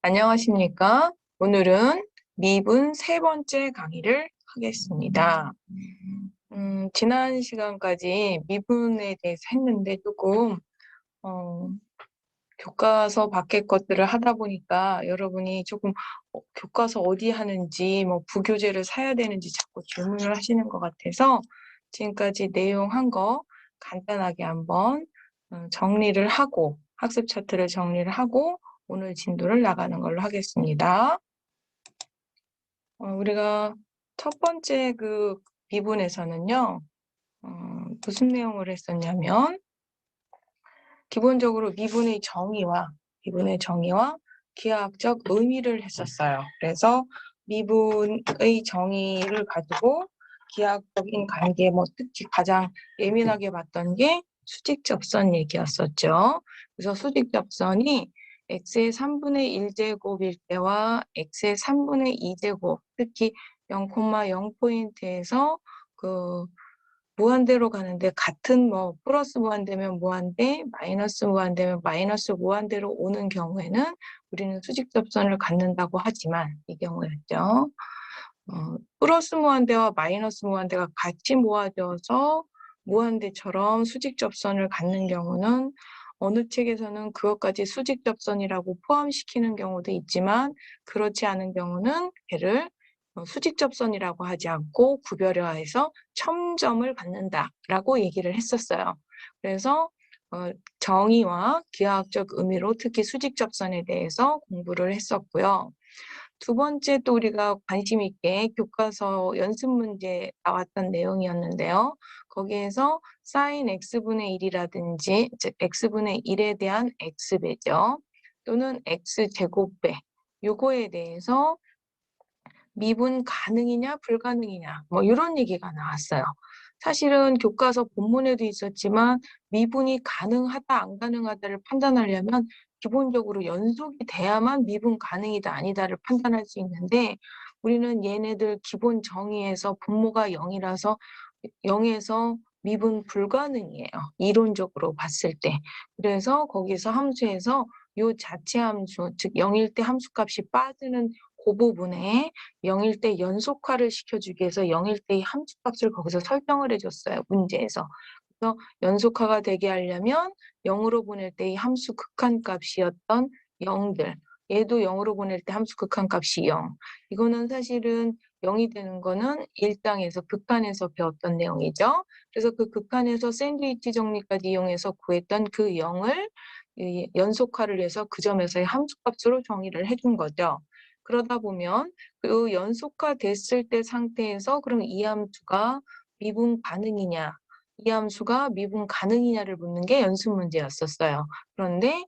안녕하십니까? 오늘은 미분 세 번째 강의를 하겠습니다. 지난 시간까지 미분에 대해서 했는데 조금 어, 교과서 밖의 것들을 하다 보니까 여러분이 조금 교과서 어디 하는지 뭐 부교재를 사야 되는지 자꾸 질문을 하시는 것 같아서 지금까지 내용한 거 간단하게 한번 정리를 하고 학습 차트를 정리를 하고 오늘 진도를 나가는 걸로 하겠습니다. 우리가 첫 번째 그 미분에서는요, 무슨 내용을 했었냐면, 기본적으로 미분의 정의와 기하학적 의미를 했었어요. 그래서 미분의 정의를 가지고 기하학적인 관계, 뭐 특히 가장 예민하게 봤던 게 수직접선 얘기였었죠. 그래서 수직접선이 x의 3분의 1제곱일 때와 x의 3분의 2제곱, 특히 0,0포인트에서 그 무한대로 가는데 같은 뭐 플러스 무한대면 무한대, 마이너스 무한대면 마이너스 무한대로 오는 경우에는 우리는 수직접선을 갖는다고 하지만 이 경우였죠. 플러스 무한대와 마이너스 무한대가 같이 모아져서 무한대처럼 수직접선을 갖는 경우는 어느 책에서는 그것까지 수직접선이라고 포함시키는 경우도 있지만 그렇지 않은 경우는 걔를 수직접선이라고 하지 않고 구별화해서 첨점을 갖는다라고 얘기를 했었어요. 그래서 정의와 기하학적 의미로 특히 수직접선에 대해서 공부를 했었고요. 두 번째 또 우리가 관심 있게 교과서 연습 문제 나왔던 내용이었는데요. 거기에서 sin x분의 1이라든지 즉 x분의 1에 대한 x배죠. 또는 x제곱배 요거에 대해서 미분 가능이냐 불가능이냐 뭐 이런 얘기가 나왔어요. 사실은 교과서 본문에도 있었지만 미분이 가능하다 안 가능하다를 판단하려면 기본적으로 연속이 돼야만 미분 가능이다 아니다를 판단할 수 있는데 우리는 얘네들 기본 정의에서 분모가 0이라서 0에서 미분 불가능이에요. 이론적으로 봤을 때. 그래서 거기서 함수에서 요 자체 함수, 즉 0일 때 함수값이 빠지는 그 부분에 0일 때 연속화를 시켜주기 위해서 0일 때의 함수값을 거기서 설정을 해줬어요. 문제에서. 그래서 연속화가 되게 하려면 0으로 보낼 때의 함수 극한값이었던 0들. 얘도 0으로 보낼 때 함수 극한값이 0. 이거는 사실은 0이 되는 거는 일당에서 극한에서 배웠던 내용이죠. 그래서 그 극한에서 샌드위치 정리까지 이용해서 구했던 그 0을 연속화를 해서 그 점에서의 함수값으로 정의를 해준 거죠. 그러다 보면 그 연속화 됐을 때 상태에서 그럼 이 함수가 미분 가능이냐, 이 함수가 미분 가능이냐를 묻는 게 연습 문제였었어요. 그런데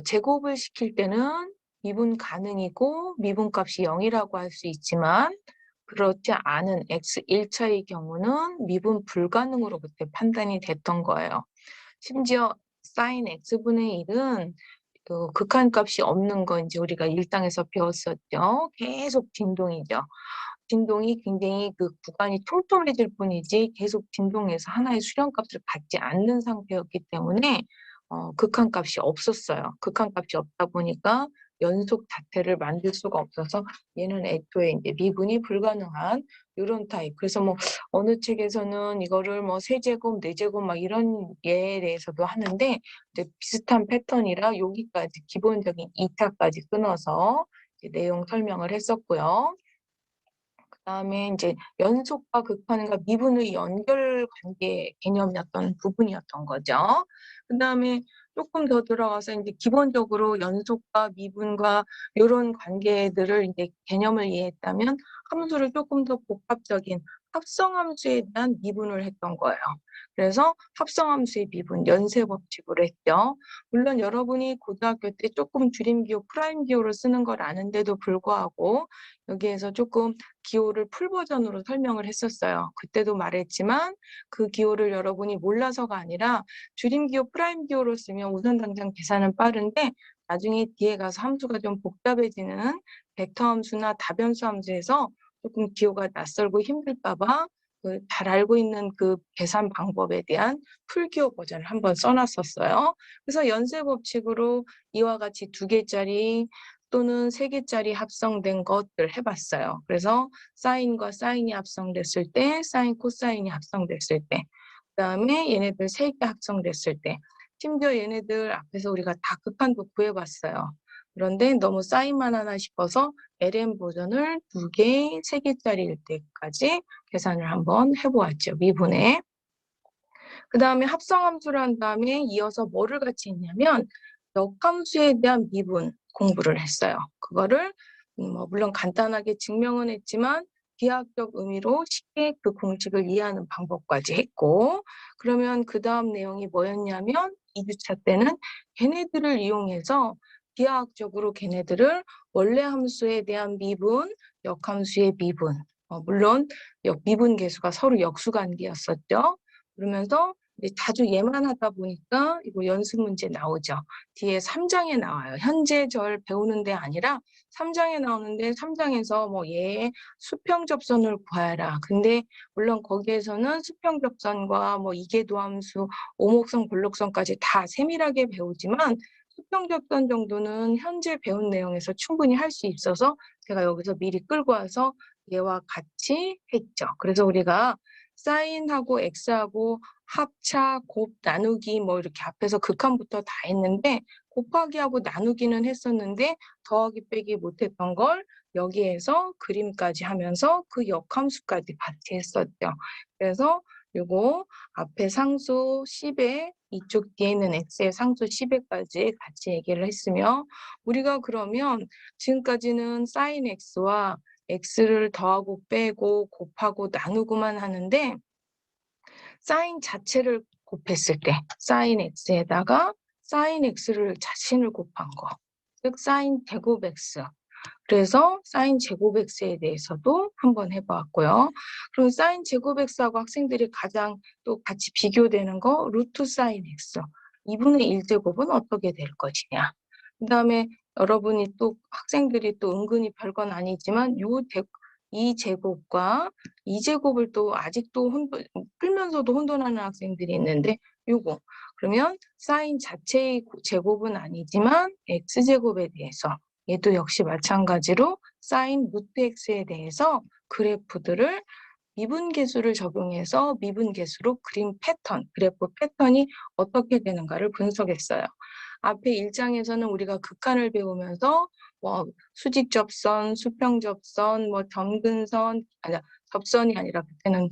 제곱을 시킬 때는 미분 가능이고 미분값이 0이라고 할 수 있지만 그렇지 않은 x 1차의 경우는 미분 불가능으로 그때 판단이 됐던 거예요. 심지어 sin x분의 1은 그 극한값이 없는 건 이제 우리가 일당에서 배웠었죠. 계속 진동이죠. 진동이 굉장히 그 구간이 촘촘해질 뿐이지 계속 진동해서 하나의 수렴값을 갖지 않는 상태였기 때문에 극한값이 없었어요. 극한값이 없다 보니까 연속 자체를 만들 수가 없어서 얘는 애초에 이제 미분이 불가능한 이런 타입. 그래서 뭐 어느 책에서는 이거를 뭐 세제곱, 네제곱 막 이런 예에 대해서도 하는데 이제 비슷한 패턴이라 여기까지 기본적인 2차까지 끊어서 내용 설명을 했었고요. 그다음에 이제 연속과 극한과 미분의 연결 관계 개념이었던 부분이었던 거죠. 그다음에 조금 더 들어가서 이제 기본적으로 연속과 미분과 이런 관계들을 이제 개념을 이해했다면 함수를 조금 더 복합적인 합성함수에 대한 미분을 했던 거예요. 그래서 합성함수의 미분, 연쇄 법칙으로 했죠. 물론 여러분이 고등학교 때 조금 줄임기호, 프라임기호를 쓰는 걸 아는데도 불구하고 여기에서 조금 기호를 풀 버전으로 설명을 했었어요. 그때도 말했지만 그 기호를 여러분이 몰라서가 아니라 줄임 기호, 프라임 기호로 쓰면 우선 당장 계산은 빠른데 나중에 뒤에 가서 함수가 좀 복잡해지는 벡터 함수나 다변수 함수에서 조금 기호가 낯설고 힘들까 봐 잘 알고 있는 그 계산 방법에 대한 풀기호 버전을 한번 써놨었어요. 그래서 연쇄 법칙으로 이와 같이 2개짜리 또는 3개짜리 합성된 것들 해봤어요. 그래서 사인과 사인이 합성됐을 때, 사인 코사인이 합성됐을 때, 그다음에 얘네들 3개 합성됐을 때, 심지어 얘네들 앞에서 우리가 다 극한도 구해봤어요. 그런데 너무 사인만 하나 싶어서 LM 버전을 2개, 3개짜리일 때까지 계산을 한번 해보았죠. 미분에. 그 다음에 합성함수를 한 다음에 이어서 뭐를 같이 했냐면 역함수에 대한 미분 공부를 했어요. 그거를 물론 간단하게 증명은 했지만 비하학적 의미로 쉽게 그 공식을 이해하는 방법까지 했고, 그러면 그 다음 내용이 뭐였냐면 2주차 때는 걔네들을 이용해서 비하학적으로 걔네들을 원래 함수에 대한 미분, 역함수의 미분, 물론 미분 계수가 서로 역수관계였었죠. 그러면서 자주 얘만 하다 보니까 이거 연습 문제 나오죠. 뒤에 3장에 나와요. 현재절 배우는 데 아니라 3장에 나오는데 3장에서 뭐 얘의 수평접선을 구하라. 근데 물론 거기에서는 수평접선과 뭐 이계도함수, 오목선, 볼록선까지 다 세밀하게 배우지만 수평접선 정도는 현재 배운 내용에서 충분히 할 수 있어서 제가 여기서 미리 끌고 와서 얘와 같이 했죠. 그래서 우리가 사인하고 x하고 합차, 곱, 나누기 뭐 이렇게 앞에서 극한부터 다 했는데 곱하기하고 나누기는 했었는데 더하기 빼기 못했던 걸 여기에서 그림까지 하면서 그 역함수까지 같이 했었죠. 그래서 요거 앞에 상수 10에 이쪽 뒤에 있는 x의 상수 10에까지 같이 얘기를 했으며 우리가 그러면 지금까지는 sin x와 x를 더하고 빼고 곱하고 나누고만 하는데 사인 자체를 곱했을 때 사인 x에다가 사인 x를 자신을 곱한 거, 즉 사인 제곱 x. 그래서 사인 제곱 x에 대해서도 한번 해보았고요. 그럼 사인 제곱 x하고 학생들이 가장 또 같이 비교되는 거 루트 사인 x. 2분의 1제곱은 어떻게 될 것이냐. 그 다음에 여러분이 또 학생들이 또 은근히 별건 아니지만 이 제곱과 이 제곱을 또 아직도 풀면서도 혼돈하는 학생들이 있는데 요거 그러면 사인 자체의 제곱은 아니지만 x제곱에 대해서 얘도 역시 마찬가지로 사인 루트 x에 대해서 그래프들을 미분계수를 적용해서 미분계수로 그림 패턴, 그래프 패턴이 어떻게 되는가를 분석했어요. 앞에 1장에서는 우리가 극한을 배우면서 뭐 수직접선, 수평접선, 뭐 점근선, 아니 접선이 아니라 그때는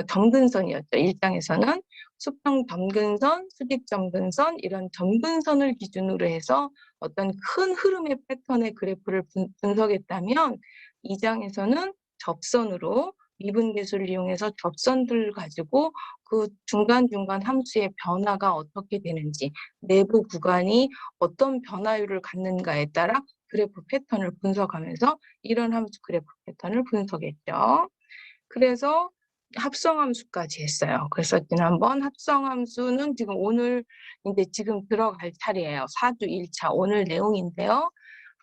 점근선이었죠. 1장에서는 수평 점근선, 수직 점근선 이런 점근선을 기준으로 해서 어떤 큰 흐름의 패턴의 그래프를 분석했다면 2장에서는 접선으로 미분계수를 이용해서 접선들을 가지고 그 중간중간 함수의 변화가 어떻게 되는지 내부 구간이 어떤 변화율을 갖는가에 따라 그래프 패턴을 분석하면서 이런 함수 그래프 패턴을 분석했죠. 그래서 합성함수까지 했어요. 그래서 지난번 합성함수는 지금 오늘 이제 지금 들어갈 차례예요. 4주 1차 오늘 내용인데요.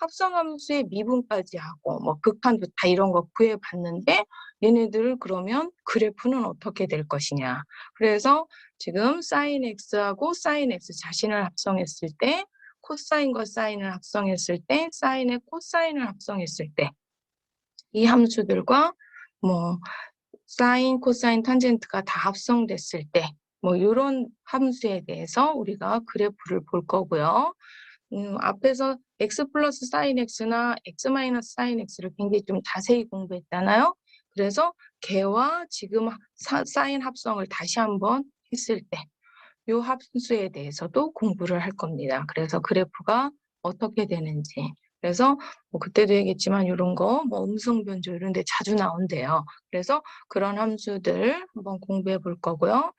합성함수의 미분까지 하고 뭐 극한도 다 이런 거 구해봤는데 얘네들 그러면 그래프는 어떻게 될 것이냐. 그래서 지금 sin x하고 sin x 자신을 합성했을 때 코사인과 사인을 합성했을 때 사인의 코사인을 합성했을 때 이 함수들과 뭐 사인, 코사인, 탄젠트가 다 합성됐을 때 뭐 이런 함수에 대해서 우리가 그래프를 볼 거고요. 앞에서 x 플러스 사인 x나 x 마이너스 사인 x를 굉장히 좀 자세히 공부했잖아요. 그래서 걔와 지금 사인 합성을 다시 한번 했을 때 이 함수에 대해서도 공부를 할 겁니다. 그래서 그래프가 어떻게 되는지. 그래서 뭐 그때도 얘기했지만 이런 거 뭐 음성 변조 이런 데 자주 나온대요. 그래서 그런 함수들 한번 공부해 볼 거고요.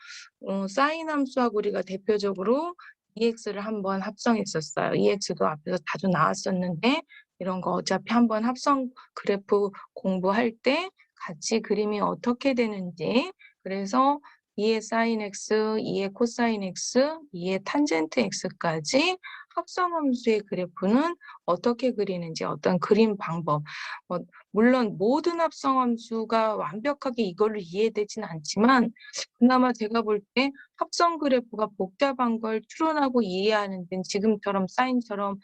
사인 함수하고 우리가 대표적으로 EX를 한번 합성했었어요. EX도 앞에서 자주 나왔었는데 이런 거 어차피 한번 합성 그래프 공부할 때 같이 그림이 어떻게 되는지 그래서 2의 사인 x, 2의 코사인 x, 2의 탄젠트 x까지 합성함수의 그래프는 어떻게 그리는지 어떤 그림 방법 물론 모든 합성함수가 완벽하게 이걸로 이해되지는 않지만 그나마 제가 볼 때 합성 그래프가 복잡한 걸 추론하고 이해하는 데는 지금처럼 사인처럼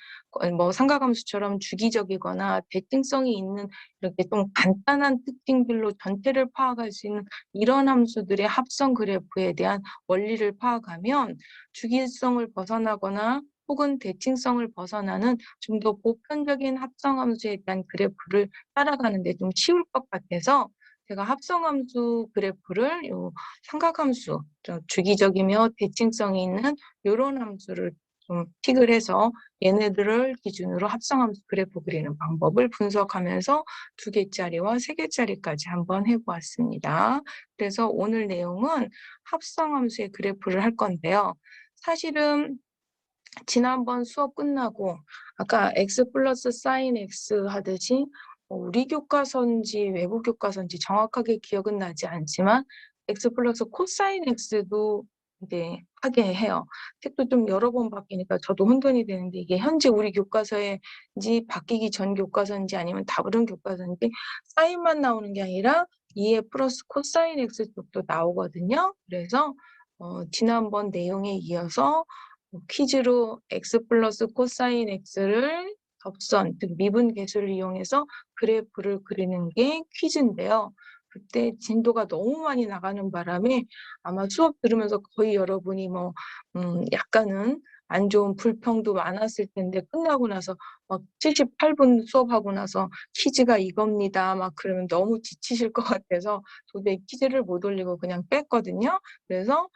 뭐 삼각함수처럼 주기적이거나 대칭성이 있는 이렇게 좀 간단한 특징들로 전체를 파악할 수 있는 이런 함수들의 합성 그래프에 대한 원리를 파악하면 주기성을 벗어나거나 혹은 대칭성을 벗어나는 좀 더 보편적인 합성함수에 대한 그래프를 따라가는 데 좀 쉬울 것 같아서 제가 합성함수 그래프를 요 삼각함수, 주기적이며 대칭성이 있는 요런 함수를 좀 픽을 해서 얘네들을 기준으로 합성함수 그래프 그리는 방법을 분석하면서 2개짜리와 3개짜리까지 한번 해보았습니다. 그래서 오늘 내용은 합성함수의 그래프를 할 건데요. 사실은 지난번 수업 끝나고 아까 x 플러스 사인 x 하듯이 우리 교과서인지 외국 교과서인지 정확하게 기억은 나지 않지만 x 플러스 코사인 x도 이제 하게 해요. 책도 좀 여러 번 바뀌니까 저도 혼돈이 되는데 이게 현재 우리 교과서인지 바뀌기 전 교과서인지 아니면 다른 교과서인지 사인만 나오는 게 아니라 2에 플러스 코사인 x 쪽도 나오거든요. 그래서 지난번 내용에 이어서 퀴즈로 x 플러스 코사인 x를 접선, 즉 미분 계수를 이용해서 그래프를 그리는 게 퀴즈인데요. 그때 진도가 너무 많이 나가는 바람에 아마 수업 들으면서 거의 여러분이 약간은 안 좋은 불평도 많았을 텐데 끝나고 나서 막 78분 수업하고 나서 퀴즈가 이겁니다. 막 그러면 너무 지치실 것 같아서 도저히 퀴즈를 못 올리고 그냥 뺐거든요. 그래서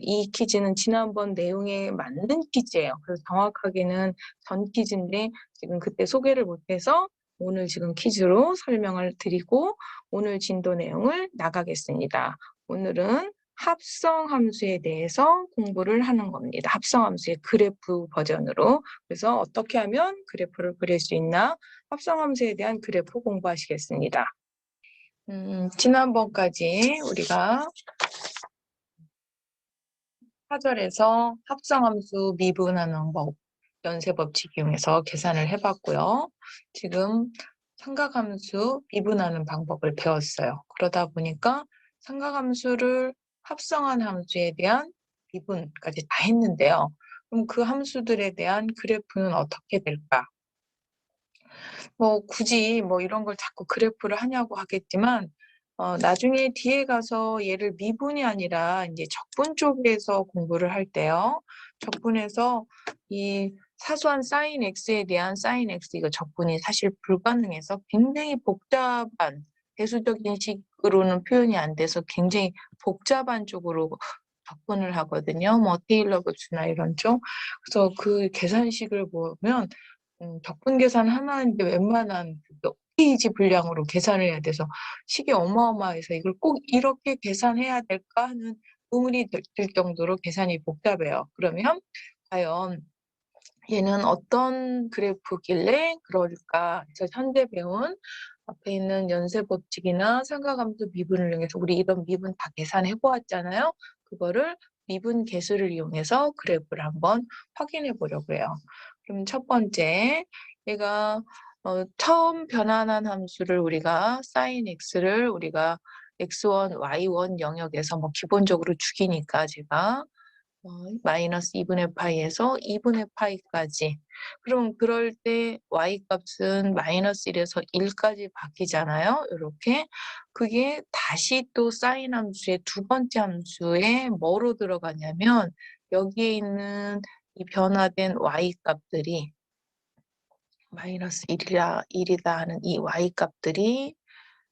이 퀴즈는 지난번 내용에 맞는 퀴즈예요. 그래서 정확하게는 전 퀴즈인데 지금 그때 소개를 못해서 오늘 지금 퀴즈로 설명을 드리고 오늘 진도 내용을 나가겠습니다. 오늘은 합성함수에 대해서 공부를 하는 겁니다. 합성함수의 그래프 버전으로. 그래서 어떻게 하면 그래프를 그릴 수 있나? 합성함수에 대한 그래프 공부하시겠습니다. 지난번까지 우리가 4절에서 합성함수 미분하는 법, 연쇄법칙 이용해서 계산을 해봤고요. 지금 삼각함수 미분하는 방법을 배웠어요. 그러다 보니까 삼각함수를 합성한 함수에 대한 미분까지 다 했는데요. 그럼 그 함수들에 대한 그래프는 어떻게 될까? 굳이 이런 걸 자꾸 그래프를 하냐고 하겠지만, 나중에 뒤에 가서 얘를 미분이 아니라 이제 적분 쪽에서 공부를 할 때요. 적분에서 이 사소한 사인 x에 대한 사인 x 이거 적분이 사실 불가능해서 굉장히 복잡한 배수적인 식으로는 표현이 안 돼서 굉장히 복잡한 쪽으로 적분을 하거든요. 테일러 법칙이나 이런 쪽. 그래서 그 계산식을 보면 적분 계산 하나인데 웬만한 페이지 분량으로 계산을 해야 돼서 식이 어마어마해서 이걸 꼭 이렇게 계산해야 될까 하는 의문이 들 정도로 계산이 복잡해요. 그러면 과연 얘는 어떤 그래프길래 그럴까? 그래서 현재 배운 앞에 있는 연쇄법칙이나 삼각함수 미분을 이용해서 우리 이런 미분 다 계산해 보았잖아요. 그거를 미분 계수를 이용해서 그래프를 한번 확인해 보려고 해요. 그럼 첫 번째, 얘가 처음 변환한 함수를 우리가 sin x를 우리가 x1, y1 영역에서 기본적으로 죽이니까 제가 마이너스 2분의 파이에서 2분의 파이까지. 그럼 그럴 때 y 값은 마이너스 1에서 1까지 바뀌잖아요. 이렇게. 그게 다시 또 사인 함수의 두 번째 함수에 뭐로 들어가냐면 여기에 있는 이 변화된 y 값들이 마이너스 1이다 하는 이 y값들이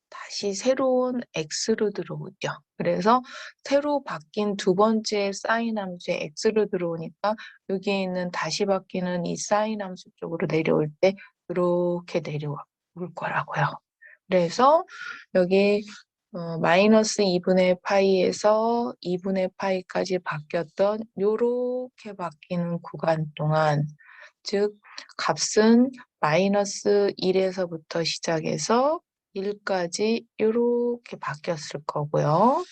다시 새로운 x로 들어오죠. 그래서 새로 바뀐 두 번째 사인 함수의 x로 들어오니까 여기에 있는 다시 바뀌는 이 사인 함수 쪽으로 내려올 때 이렇게 내려올 거라고요. 그래서 여기 마이너스 2분의 파이에서 2분의 파이까지 바뀌었던 요렇게 바뀌는 구간 동안 즉 값은 마이너스 1에서부터 시작해서 1까지 이렇게 바뀌었을 거고요.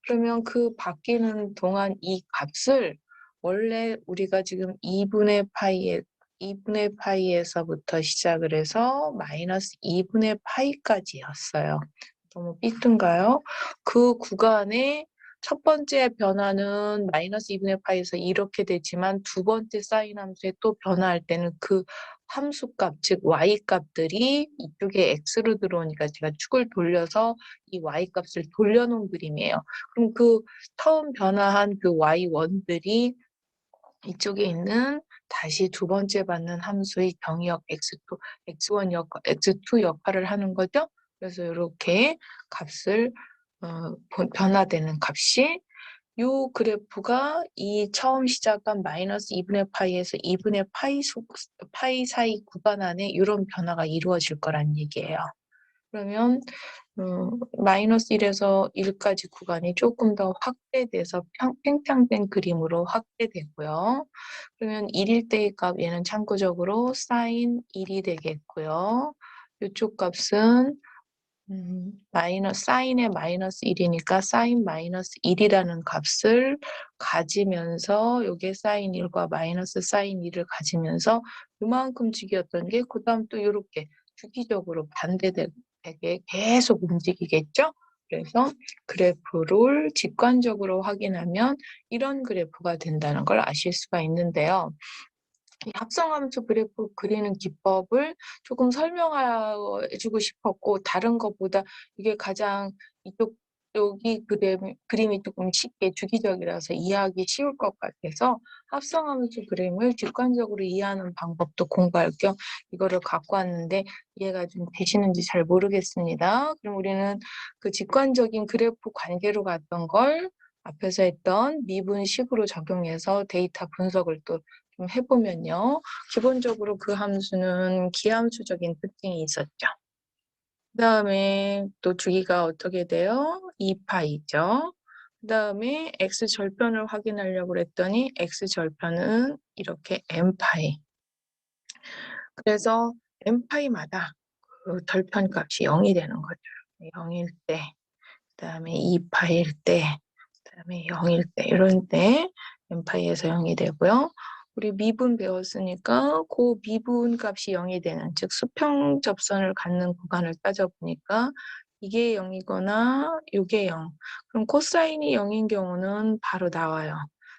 그러면 그 바뀌는 동안 이 값을 원래 우리가 지금 2분의 파이에 2분의 파이에서부터 시작을 해서 마이너스 2분의 파이까지였어요. 너무 삐뚤가요? 그 구간에 첫 번째 변화는 마이너스 2분의 파이에서 이렇게 되지만 두 번째 사인 함수에 또 변화할 때는 그 함수값, 즉 y값들이 이쪽에 x로 들어오니까 제가 축을 돌려서 이 y값을 돌려놓은 그림이에요. 그럼 그 처음 변화한 그 y1들이 이쪽에 있는 다시 두 번째 받는 함수의 정의역 x2, x2 역할을 하는 거죠. 그래서 이렇게 값을 변화되는 값이 요 그래프가 이 처음 시작한 마이너스 2분의 파이에서 2분의 파이 사이 구간 안에 이런 변화가 이루어질 거란 얘기예요. 그러면 마이너스 1에서 1까지 구간이 조금 더 확대돼서 팽창된 그림으로 확대되고요. 그러면 1일 때의 값 얘는 참고적으로 사인 1이 되겠고요. 이쪽 값은 사인의 마이너스 1이니까 사인 마이너스 1이라는 값을 가지면서 요게 사인 1과 마이너스 사인 1을 가지면서 요만큼 주기였던 게 그 다음 또 이렇게 주기적으로 반대되게 계속 움직이겠죠? 그래서 그래프를 직관적으로 확인하면 이런 그래프가 된다는 걸 아실 수가 있는데요. 이 합성함수 그래프 그리는 기법을 조금 설명해주고 싶었고 다른 것보다 이게 가장 이쪽이 그림이 조금 쉽게 주기적이라서 이해하기 쉬울 것 같아서 합성함수 그림을 직관적으로 이해하는 방법도 공부할 겸 이거를 갖고 왔는데 이해가 좀 되시는지 잘 모르겠습니다. 그럼 우리는 그 직관적인 그래프 관계로 갔던 걸 앞에서 했던 미분식으로 적용해서 데이터 분석을 또 좀 해보면요. 기본적으로 그 함수는 기함수적인 특징이 있었죠. 그 다음에 또 주기가 어떻게 돼요? 2파이죠. 그 다음에 x절편을 확인하려고 했더니 x절편은 이렇게 n파이. 그래서 n파이마다 그 절편값이 0이 되는 거죠. 0일 때, 그 다음에 2파일 때, 그 다음에 0일 때, 이런 때 n파이에서 0이 되고요. 우리 미분 배웠으니까 그 미분 값이 0이 되는, 즉 수평 접선을 갖는 구간을 따져보니까 이게 0이거나 이게 0. 그럼 코사인이 0인 경우는 바로 나와요.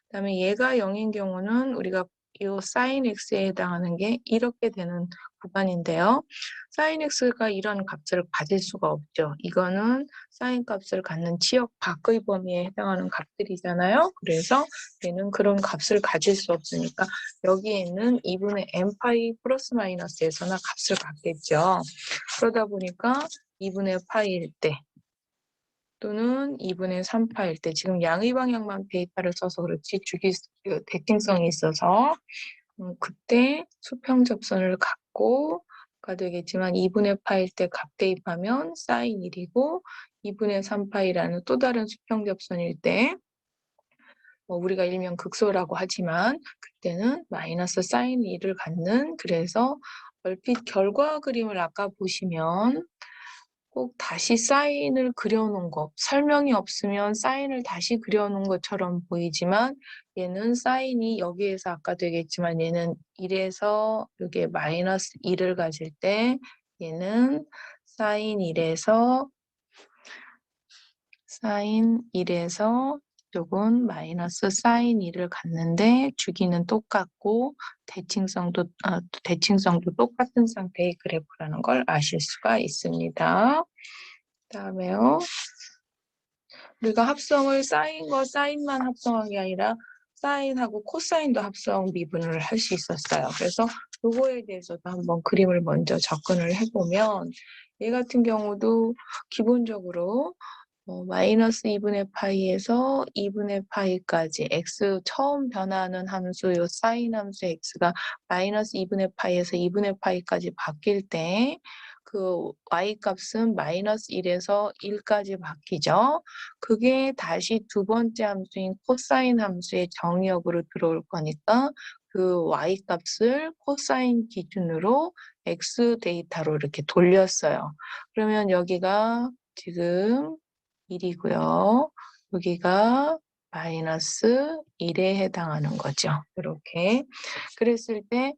그 다음에 얘가 0인 경우는 우리가 이 사인 x에 해당하는 게 이렇게 되는 구간인데요. 사인 x가 이런 값을 가질 수가 없죠. 이거는 사인 값을 갖는 치역 밖의 범위에 해당하는 값들이잖아요. 그래서 얘는 그런 값을 가질 수 없으니까 여기에 있는 2분의 n파이 플러스 마이너스에서나 값을 갖겠죠. 그러다 보니까 2분의 파이일 때 또는 2분의 3파일 때 지금 양의 방향만 데이터를 써서 그렇지 대칭성이 있어서 그때 수평 접선을 갖고 가 되겠지만 2분의 파일 때 값 대입하면 사인 1이고 2분의 3파이라는 또 다른 수평 접선일 때 우리가 일명 극소라고 하지만 그때는 마이너스 사인 1을 갖는 그래서 얼핏 결과 그림을 아까 보시면 꼭 다시 사인을 그려놓은 거 설명이 없으면 사인을 다시 그려놓은 것처럼 보이지만 얘는 사인이 여기에서 아까 되겠지만 얘는 1에서 이게 마이너스 1을 가질 때 얘는 사인 1에서 요건 마이너스 사인 2를 갖는데 주기는 똑같고 대칭성도 똑같은 상태의 그래프라는 걸 아실 수가 있습니다. 그다음에요. 우리가 합성을 사인만 합성한 게 아니라 사인하고 코사인도 합성 미분을 할 수 있었어요. 그래서 요거에 대해서도 한번 그림을 먼저 접근을 해보면 얘 같은 경우도 기본적으로 마이너스 2분의 파이에서 2분의 파이까지 x 처음 변화하는 함수 요 사인 함수의 x가 마이너스 2분의 파이에서 2분의 파이까지 바뀔 때 그 y값은 마이너스 1에서 1까지 바뀌죠. 그게 다시 두 번째 함수인 코사인 함수의 정의역으로 들어올 거니까 그 y값을 코사인 기준으로 x 데이터로 이렇게 돌렸어요. 그러면 여기가 지금 1이고요. 여기가 마이너스 1에 해당하는 거죠. 이렇게. 그랬을 때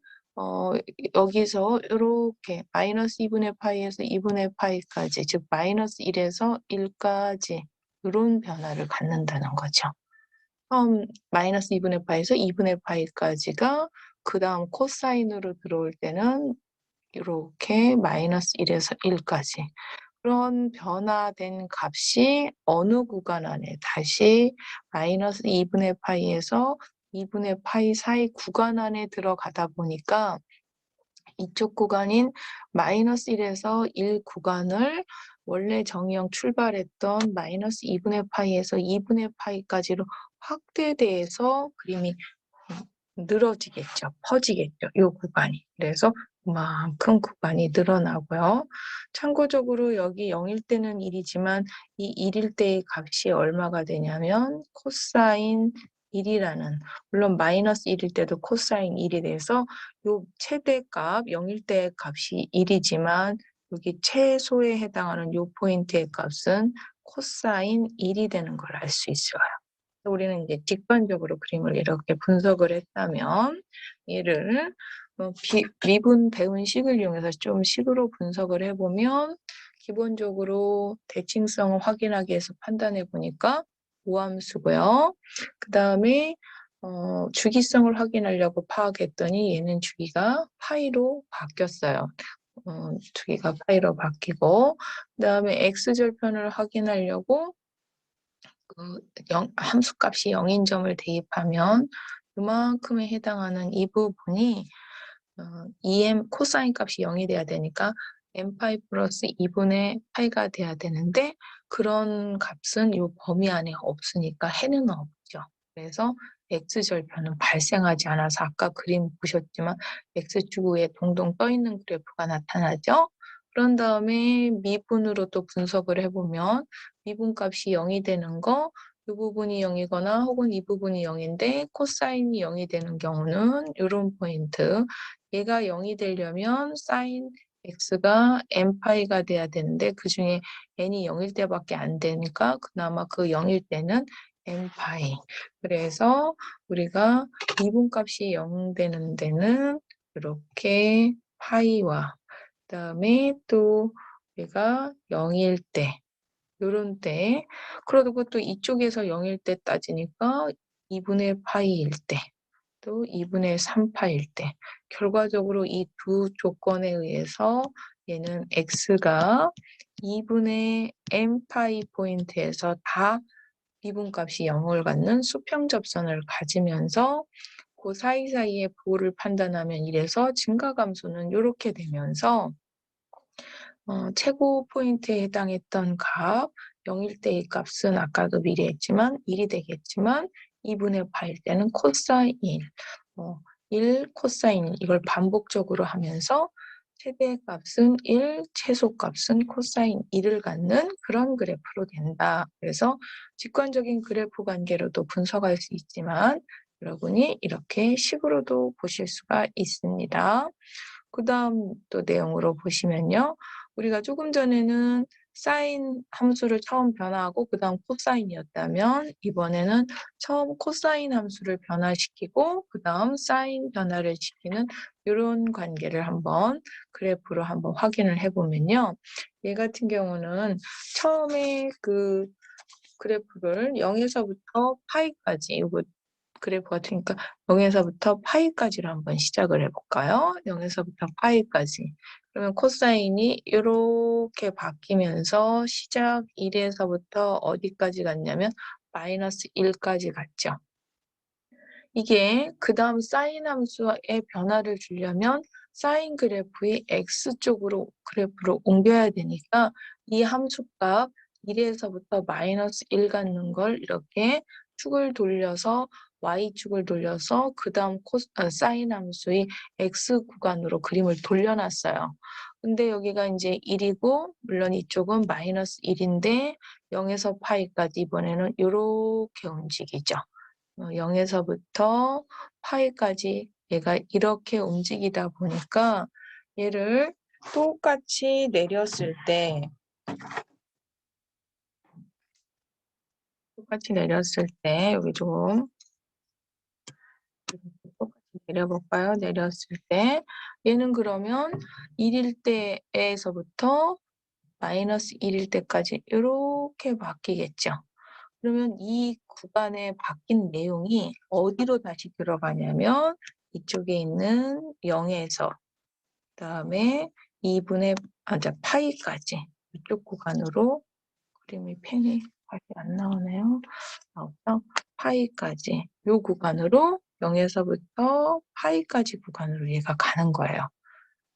여기서 이렇게 마이너스 2분의 파이에서 2분의 파이까지, 즉 마이너스 1에서 1까지 이런 변화를 갖는다는 거죠. 처음 마이너스 2분의 파이에서 2분의 파이까지가 그 다음 코사인으로 들어올 때는 이렇게 마이너스 1에서 1까지 그런 변화된 값이 어느 구간 안에 다시 마이너스 2분의 파이에서 2분의 파이 사이 구간 안에 들어가다 보니까 이쪽 구간인 마이너스 1에서 1 구간을 원래 정의형 출발했던 마이너스 2분의 파이에서 2분의 파이까지로 확대돼서 그림이 늘어지겠죠. 퍼지겠죠. 이 구간이. 그래서 그만큼 구간이 늘어나고요. 참고적으로 여기 0일 때는 1이지만 이 1일 때의 값이 얼마가 되냐면 코사인 1이라는 물론 마이너스 1일 때도 코사인 1이 돼서 요 최대값 0일 때의 값이 1이지만 여기 최소에 해당하는 요 포인트의 값은 코사인 1이 되는 걸 알 수 있어요. 우리는 이제 직관적으로 그림을 이렇게 분석을 했다면 얘를 미분 배운 식을 이용해서 좀 식으로 분석을 해보면 기본적으로 대칭성을 확인하기 위해서 판단해 보니까 우함수고요. 그 다음에 주기성을 확인하려고 파악했더니 얘는 주기가 파이로 바뀌었어요. 주기가 파이로 바뀌고 그 다음에 x절편을 확인하려고 함수값이 0인 점을 대입하면 이만큼에 해당하는 이 부분이 EM 코사인 값이 0이 돼야 되니까 m파이 플러스 2분의 파이가 돼야 되는데 그런 값은 이 범위 안에 없으니까 해는 없죠. 그래서 x절편은 발생하지 않아서 아까 그림 보셨지만 x축에 동동 떠 있는 그래프가 나타나죠. 그런 다음에 미분으로 또 분석을 해보면 미분값이 0이 되는 거, 이 부분이 0이거나 혹은 이 부분이 0인데 코사인이 0이 되는 경우는 이런 포인트. 얘가 0이 되려면 사인 x가 n파이가 돼야 되는데 그 중에 n이 0일 때밖에 안 되니까 그나마 그 0일 때는 n파이. 그래서 우리가 미분값이 0 되는 데는 이렇게 파이와 그다음에 또 얘가 0일 때 요런 때 그리고 또 이쪽에서 0일 때 따지니까 2분의 파이일 때 또 2분의 3파일 때 결과적으로 이 두 조건에 의해서 얘는 x가 2분의 n파이 포인트에서 다 미분값이 0을 갖는 수평 접선을 가지면서 그 사이사이의 부호를 판단하면 이래서 증가감수는 이렇게 되면서 최고 포인트에 해당했던 값 0일 때의 값은 아까도 미리 했지만 1이 되겠지만 2분의 파일 때는 코사인 1 코사인 이걸 반복적으로 하면서 최대값은 1, 최소값은 코사인 1을 갖는 그런 그래프로 된다. 그래서 직관적인 그래프 관계로도 분석할 수 있지만 여러분이 이렇게 식으로도 보실 수가 있습니다. 그 다음 또 내용으로 보시면요. 우리가 조금 전에는 사인 함수를 처음 변화하고 그 다음 코사인이었다면 이번에는 처음 코사인 함수를 변화시키고 그 다음 사인 변화를 시키는 이런 관계를 한번 그래프로 한번 확인을 해보면요. 얘 같은 경우는 처음에 그 그래프를 0에서부터 파이까지 이거 그래프 같으니까 0에서부터 파이까지로 한번 시작을 해볼까요? 0에서부터 파이까지. 그러면 코사인이 이렇게 바뀌면서 시작 1에서부터 어디까지 갔냐면 마이너스 1까지 갔죠. 이게 그 다음 사인 함수의 변화를 주려면 사인 그래프의 x쪽으로 그래프를 옮겨야 되니까 이 함수값 1에서부터 마이너스 1 갖는 걸 이렇게 축을 돌려서 y축을 돌려서 그 다음 사인 함수의 x 구간으로 그림을 돌려놨어요. 근데 여기가 이제 1이고 물론 이쪽은 마이너스 1인데 0에서 파이까지 이번에는 이렇게 움직이죠. 0에서부터 파이까지 얘가 이렇게 움직이다 보니까 얘를 똑같이 내렸을 때 여기 좀 똑같이 내려볼까요? 내렸을 때 얘는 그러면 1일 때에서부터 마이너스 1일 때까지 이렇게 바뀌겠죠. 그러면 이 구간에 바뀐 내용이 어디로 다시 들어가냐면 이쪽에 있는 0에서 그다음에 2분의 파이까지 이쪽 구간으로 그림이 펜이 다시 안 나오네요. 나왔죠? 파이까지 이 구간으로 0에서부터 파이까지 구간으로 얘가 가는 거예요.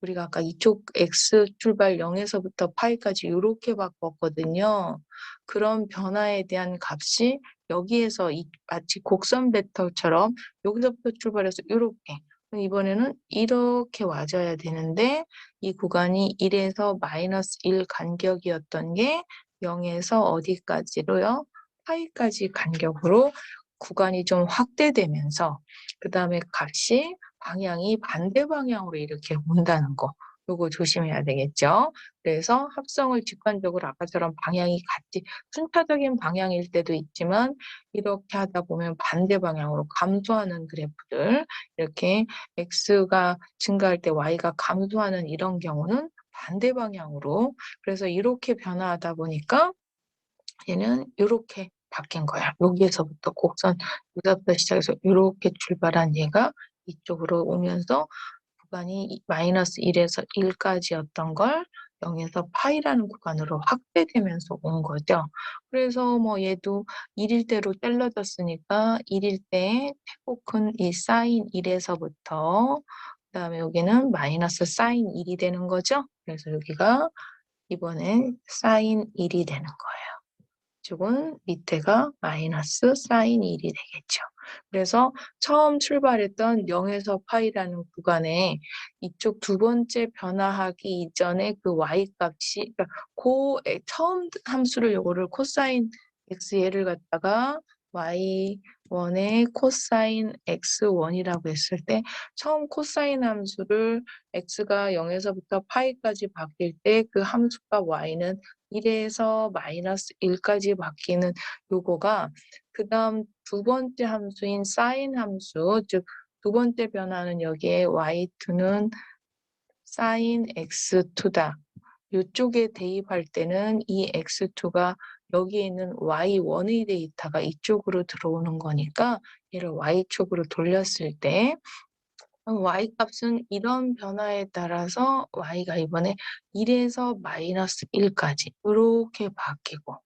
우리가 아까 이쪽 x 출발 0에서부터 파이까지 이렇게 바꿨거든요. 그런 변화에 대한 값이 여기에서 마치 곡선 벡터처럼 여기서부터 출발해서 이렇게 이번에는 이렇게 와줘야 되는데 이 구간이 1에서 마이너스 1 간격이었던 게 0에서 어디까지로요? 파이까지 간격으로 구간이 좀 확대되면서 그 다음에 값이 방향이 반대 방향으로 이렇게 온다는 거. 요거 조심해야 되겠죠. 그래서 합성을 직관적으로 아까처럼 방향이 같이 순차적인 방향일 때도 있지만 이렇게 하다 보면 반대 방향으로 감소하는 그래프들 이렇게 x가 증가할 때 y가 감소하는 이런 경우는 반대 방향으로 그래서 이렇게 변화하다 보니까 얘는 이렇게 바뀐 거야. 여기에서부터 곡선 여기서부터 시작해서 이렇게 출발한 얘가 이쪽으로 오면서 구간이 마이너스 1에서 1까지였던 걸 0에서 파이라는 구간으로 확대되면서 온 거죠. 그래서 뭐 얘도 1일 때로 잘라졌으니까 1일 때 태폭은 이 사인 1에서부터 그다음에 여기는 마이너스 사인 1이 되는 거죠. 그래서 여기가 이번엔 사인 1이 되는 거예요. 이쪽은 밑에가 마이너스 사인 1이 되겠죠. 그래서 처음 출발했던 0에서 파이라는 구간에 이쪽 두 번째 변화하기 이전에 그 y-값이 그러니까 처음 함수를 요거를 코사인 x 얘를 갖다가 y1의 코사인 x1이라고 했을 때 처음 코사인 함수를 x가 0에서부터 파이까지 바뀔 때 그 함수값 y는 1에서 마이너스 1까지 바뀌는 요거가 그 다음 두 번째 함수인 사인 함수, 즉 두 번째 변화는 여기에 y2는 사인 x2다. 이쪽에 대입할 때는 이 x2가 여기에 있는 y1의 데이터가 이쪽으로 들어오는 거니까 얘를 y축으로 돌렸을 때 y값은 이런 변화에 따라서 y가 이번에 1에서 마이너스 1까지 이렇게 바뀌고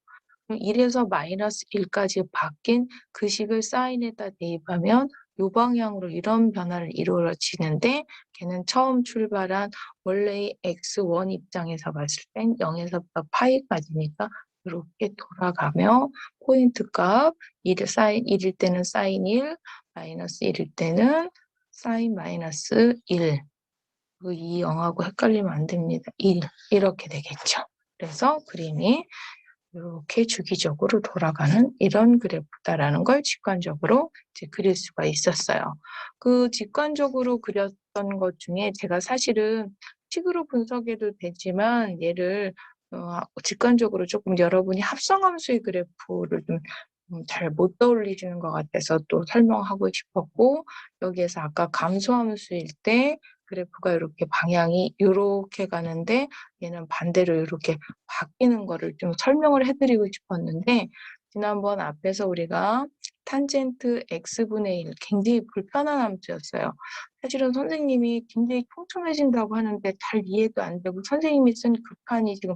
1에서 마이너스 1까지 바뀐 그 식을 사인에다 대입하면 이 방향으로 이런 변화를 이루어지는데 걔는 처음 출발한 원래의 x1 입장에서 봤을 땐 0에서부터 파이까지니까 이렇게 돌아가며 포인트 값 1일 때는 사인 1, 마이너스 1일 때는 사인 마이너스 1. 이 0하고 헷갈리면 안 됩니다. 1 이렇게 되겠죠. 그래서 그림이 이렇게 주기적으로 돌아가는 이런 그래프다라는 걸 직관적으로 이제 그릴 수가 있었어요. 그 직관적으로 그렸던 것 중에 제가 사실은 식으로 분석해도 되지만 얘를 직관적으로 조금 여러분이 합성함수의 그래프를 좀 잘 못 떠올리시는 것 같아서 또 설명하고 싶었고 여기에서 아까 감소함수일 때 그래프가 이렇게 방향이 이렇게 가는데 얘는 반대로 이렇게 바뀌는 거를 좀 설명을 해드리고 싶었는데 지난번 앞에서 우리가 탄젠트 x분의 1 굉장히 불편한 함수였어요. 사실은 선생님이 굉장히 촘촘해진다고 하는데 잘 이해도 안 되고 선생님이 쓴 급판이 지금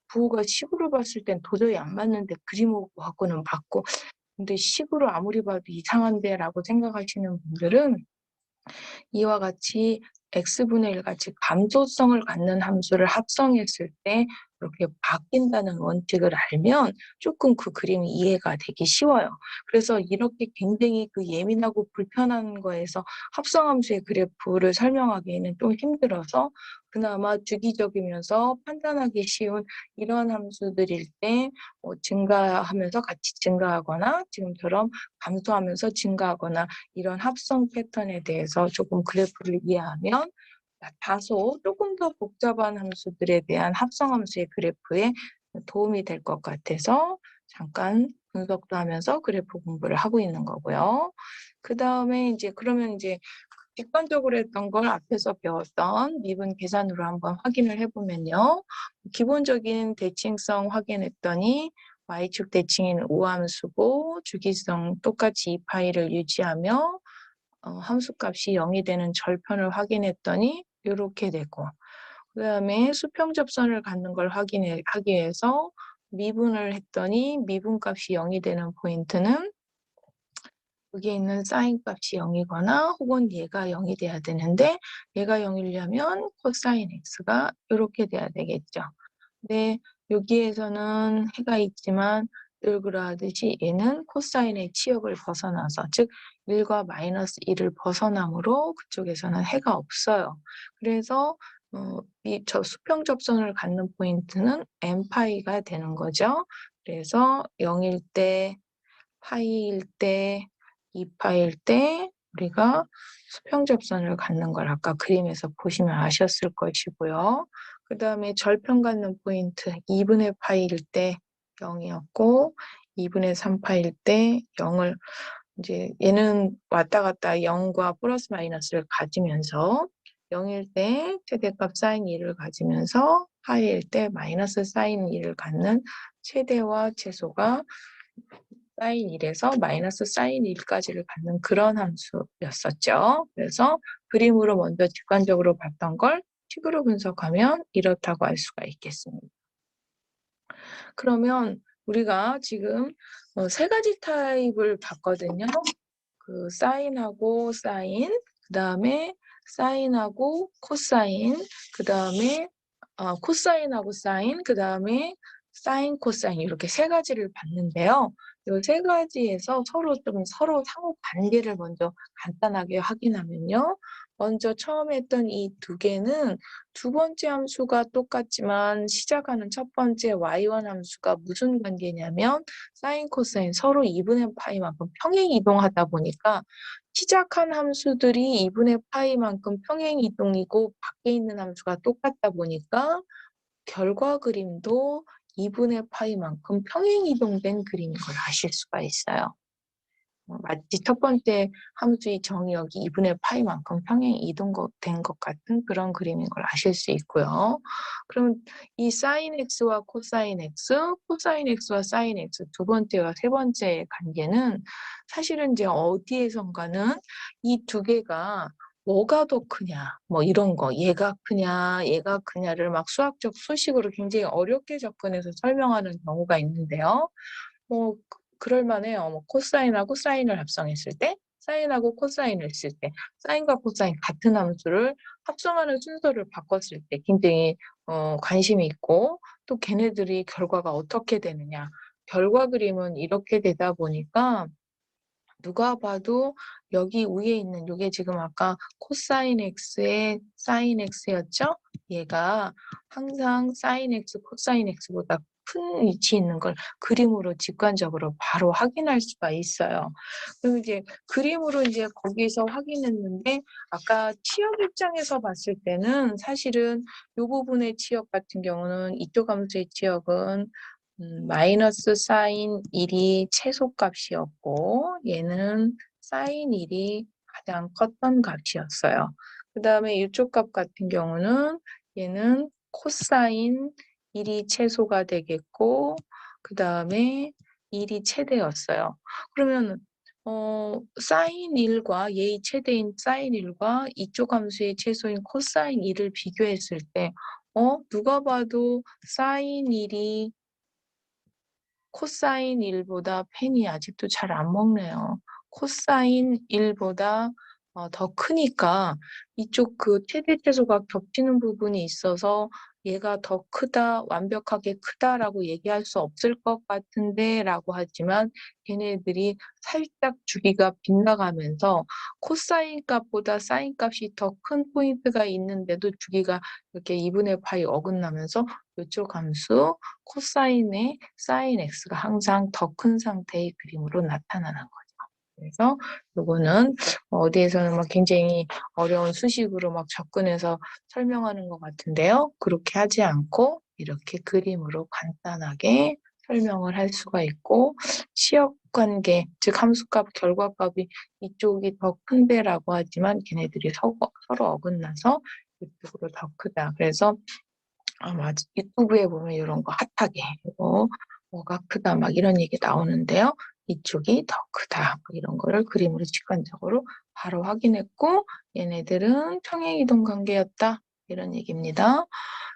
부호가 식으로 봤을 땐 도저히 안 맞는데 그림하고는 맞고 근데 식으로 아무리 봐도 이상한데 라고 생각하시는 분들은 이와 같이 x분의 1 같이 감소성을 갖는 함수를 합성했을 때 이렇게 바뀐다는 원칙을 알면 조금 그 그림이 이해가 되기 쉬워요. 그래서 이렇게 굉장히 그 예민하고 불편한 거에서 합성함수의 그래프를 설명하기에는 좀 힘들어서 그나마 주기적이면서 판단하기 쉬운 이런 함수들일 때 증가하면서 같이 증가하거나 지금처럼 감소하면서 증가하거나 이런 합성 패턴에 대해서 조금 그래프를 이해하면 다소 조금 더 복잡한 함수들에 대한 합성함수의 그래프에 도움이 될 것 같아서 잠깐 분석도 하면서 그래프 공부를 하고 있는 거고요. 그 다음에 이제 그러면 이제 직관적으로 했던 걸 앞에서 배웠던 미분 계산으로 한번 확인을 해보면요. 기본적인 대칭성 확인했더니 y축 대칭인 우함수고 주기성 똑같이 2파이를 유지하며 함수값이 0이 되는 절편을 확인했더니 이렇게 되고, 그 다음에 수평접선을 갖는 걸 하기 위해서 미분을 했더니 미분값이 0이 되는 포인트는 여기에 있는 사인 값이 0이거나 혹은 얘가 0이 돼야 되는데, 얘가 0이려면 코사인 x가 이렇게 돼야 되겠죠. 근데 여기에서는 해가 있지만 늘 그러하듯이 얘는 코사인의 치역을 벗어나서, 즉 1과 마이너스 1을 벗어나므로 그쪽에서는 해가 없어요. 그래서 저 수평 접선을 갖는 포인트는 n파이가 되는 거죠. 그래서 0일 때, 파이일 때, 2파일 때 우리가 수평 접선을 갖는 걸 아까 그림에서 보시면 아셨을 것이고요. 그 다음에 절편 갖는 포인트 2분의 파일 때 0이었고 2분의 3파일 때 0을 이제 얘는 왔다 갔다 0과 플러스 마이너스를 가지면서 0일 때 최대값 사인 2를 가지면서 파일 때 마이너스 사인 2를 갖는 최대와 최소가 사인 1에서 마이너스 사인 1까지를 갖는 그런 함수였었죠. 그래서 그림으로 먼저 직관적으로 봤던 걸 식으로 분석하면 이렇다고 할 수가 있겠습니다. 그러면 우리가 지금 세 가지 타입을 봤거든요. 그 사인하고 사인, 그 다음에 사인하고 코사인, 그 다음에 코사인하고 사인, 그 다음에 사인, 코사인 이렇게 세 가지를 봤는데요. 이 세 가지에서 서로 상호 관계를 먼저 간단하게 확인하면요. 먼저 처음 했던 이 두 개는 두 번째 함수가 똑같지만 시작하는 첫 번째 y1 함수가 무슨 관계냐면 사인, 코사인 서로 2분의 파이만큼 평행 이동하다 보니까 시작한 함수들이 2분의 파이만큼 평행 이동이고 밖에 있는 함수가 똑같다 보니까 결과 그림도 2분의 파이만큼 평행 이동된 그림인 걸 아실 수가 있어요. 마치 첫 번째 함수의 정의역이 2분의 파이만큼 평행 이동된 것 같은 그런 그림인 걸 아실 수 있고요. 그럼 이 사인 x와 코사인 x, 코사인 x와 사인 x 두 번째와 세 번째의 관계는 사실은 이제 어디에선가는 이 두 개가 뭐가 더 크냐, 뭐 이런 거, 얘가 크냐, 얘가 크냐를 막 수학적 수식으로 굉장히 어렵게 접근해서 설명하는 경우가 있는데요. 뭐 그럴 만해요. 뭐 코사인하고 사인을 합성했을 때, 사인하고 코사인을 했을 때, 사인과 코사인 같은 함수를 합성하는 순서를 바꿨을 때 굉장히 관심이 있고, 또 걔네들이 결과가 어떻게 되느냐. 결과 그림은 이렇게 되다 보니까 누가 봐도 여기 위에 있는 요게 지금 아까 코사인 x의 사인 x였죠? 얘가 항상 사인 x, 코사인 x보다 큰 위치에 있는 걸 그림으로 직관적으로 바로 확인할 수가 있어요. 그럼 이제 그림으로 이제 거기서 확인했는데 아까 치역 입장에서 봤을 때는 사실은 요 부분의 치역 같은 경우는 이쪽 함수의 치역은 마이너스 사인 1이 최소값이었고 얘는 사인 1이 가장 컸던 값이었어요. 그 다음에 이쪽 값 같은 경우는 얘는 코사인 1이 최소가 되겠고 그 다음에 1이 최대였어요. 그러면 사인 1과 얘의 최대인 사인 1과 이쪽 함수의 최소인 코사인 1을 비교했을 때 누가 봐도 사인 1이 코사인 1보다 펜이 아직도 잘 안 먹네요. 코사인 1보다 더 크니까 이쪽 그 최대 최소가 겹치는 부분이 있어서 얘가 더 크다, 완벽하게 크다라고 얘기할 수 없을 것 같은데 라고 하지만 걔네들이 살짝 주기가 빗나가면서 코사인 값보다 사인 값이 더 큰 포인트가 있는데도 주기가 이렇게 2분의 파이 어긋나면서 이쪽 함수 코사인의 사인 x가 항상 더 큰 상태의 그림으로 나타나는 거죠. 그래서 요거는 어디에서는 막 굉장히 어려운 수식으로 막 접근해서 설명하는 것 같은데요. 그렇게 하지 않고 이렇게 그림으로 간단하게 설명을 할 수가 있고 역관계, 즉 함수값, 결과값이 이쪽이 더 큰데라고 하지만 걔네들이 서로 어긋나서 이쪽으로 더 크다. 그래서 맞아. 유튜브에 보면 이런 거 핫하게 이거 뭐가 크다 막 이런 얘기 나오는데요. 이쪽이 더 크다 이런 거를 그림으로 직관적으로 바로 확인했고 얘네들은 평행이동 관계였다 이런 얘기입니다.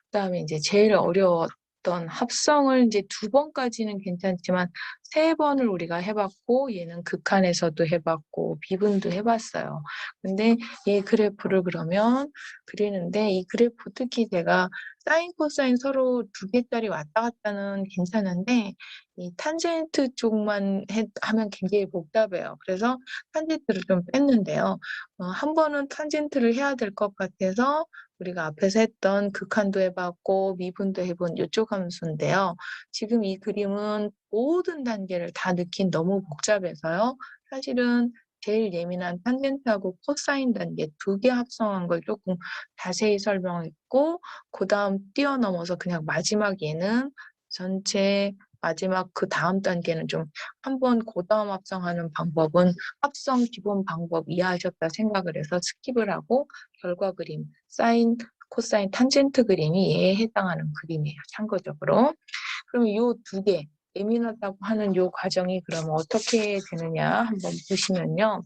그다음에 이제 제일 어려웠던 합성을 이제 2번까지는 괜찮지만 3번을 우리가 해봤고 얘는 극한에서도 해봤고 비분도 해봤어요. 근데 이 그래프를 그러면 그리는데 이 그래프 특히 제가 사인 코사인 서로 2개짜리 왔다 갔다는 괜찮은데 이 탄젠트 쪽만 하면 굉장히 복잡해요. 그래서 탄젠트를 좀 뺐는데요. 한 번은 탄젠트를 해야 될 것 같아서 우리가 앞에서 했던 극한도 해봤고 미분도 해본 이쪽 함수인데요. 지금 이 그림은 모든 단계를 다 넣긴 너무 복잡해서요. 사실은 제일 예민한 탄젠트하고 코사인 단계 2개 합성한 걸 조금 자세히 설명했고 그 다음 뛰어넘어서 그냥 마지막 얘는 전체 마지막 그 다음 단계는 좀 한번 그 다음 합성하는 방법은 합성 기본 방법 이해하셨다 생각을 해서 스킵을 하고 결과 그림, 사인, 코사인, 탄젠트 그림이 얘에 해당하는 그림이에요. 참고적으로. 그럼 요 2개, 예민하다고 하는 요 과정이 그러면 어떻게 되느냐 한번 보시면요.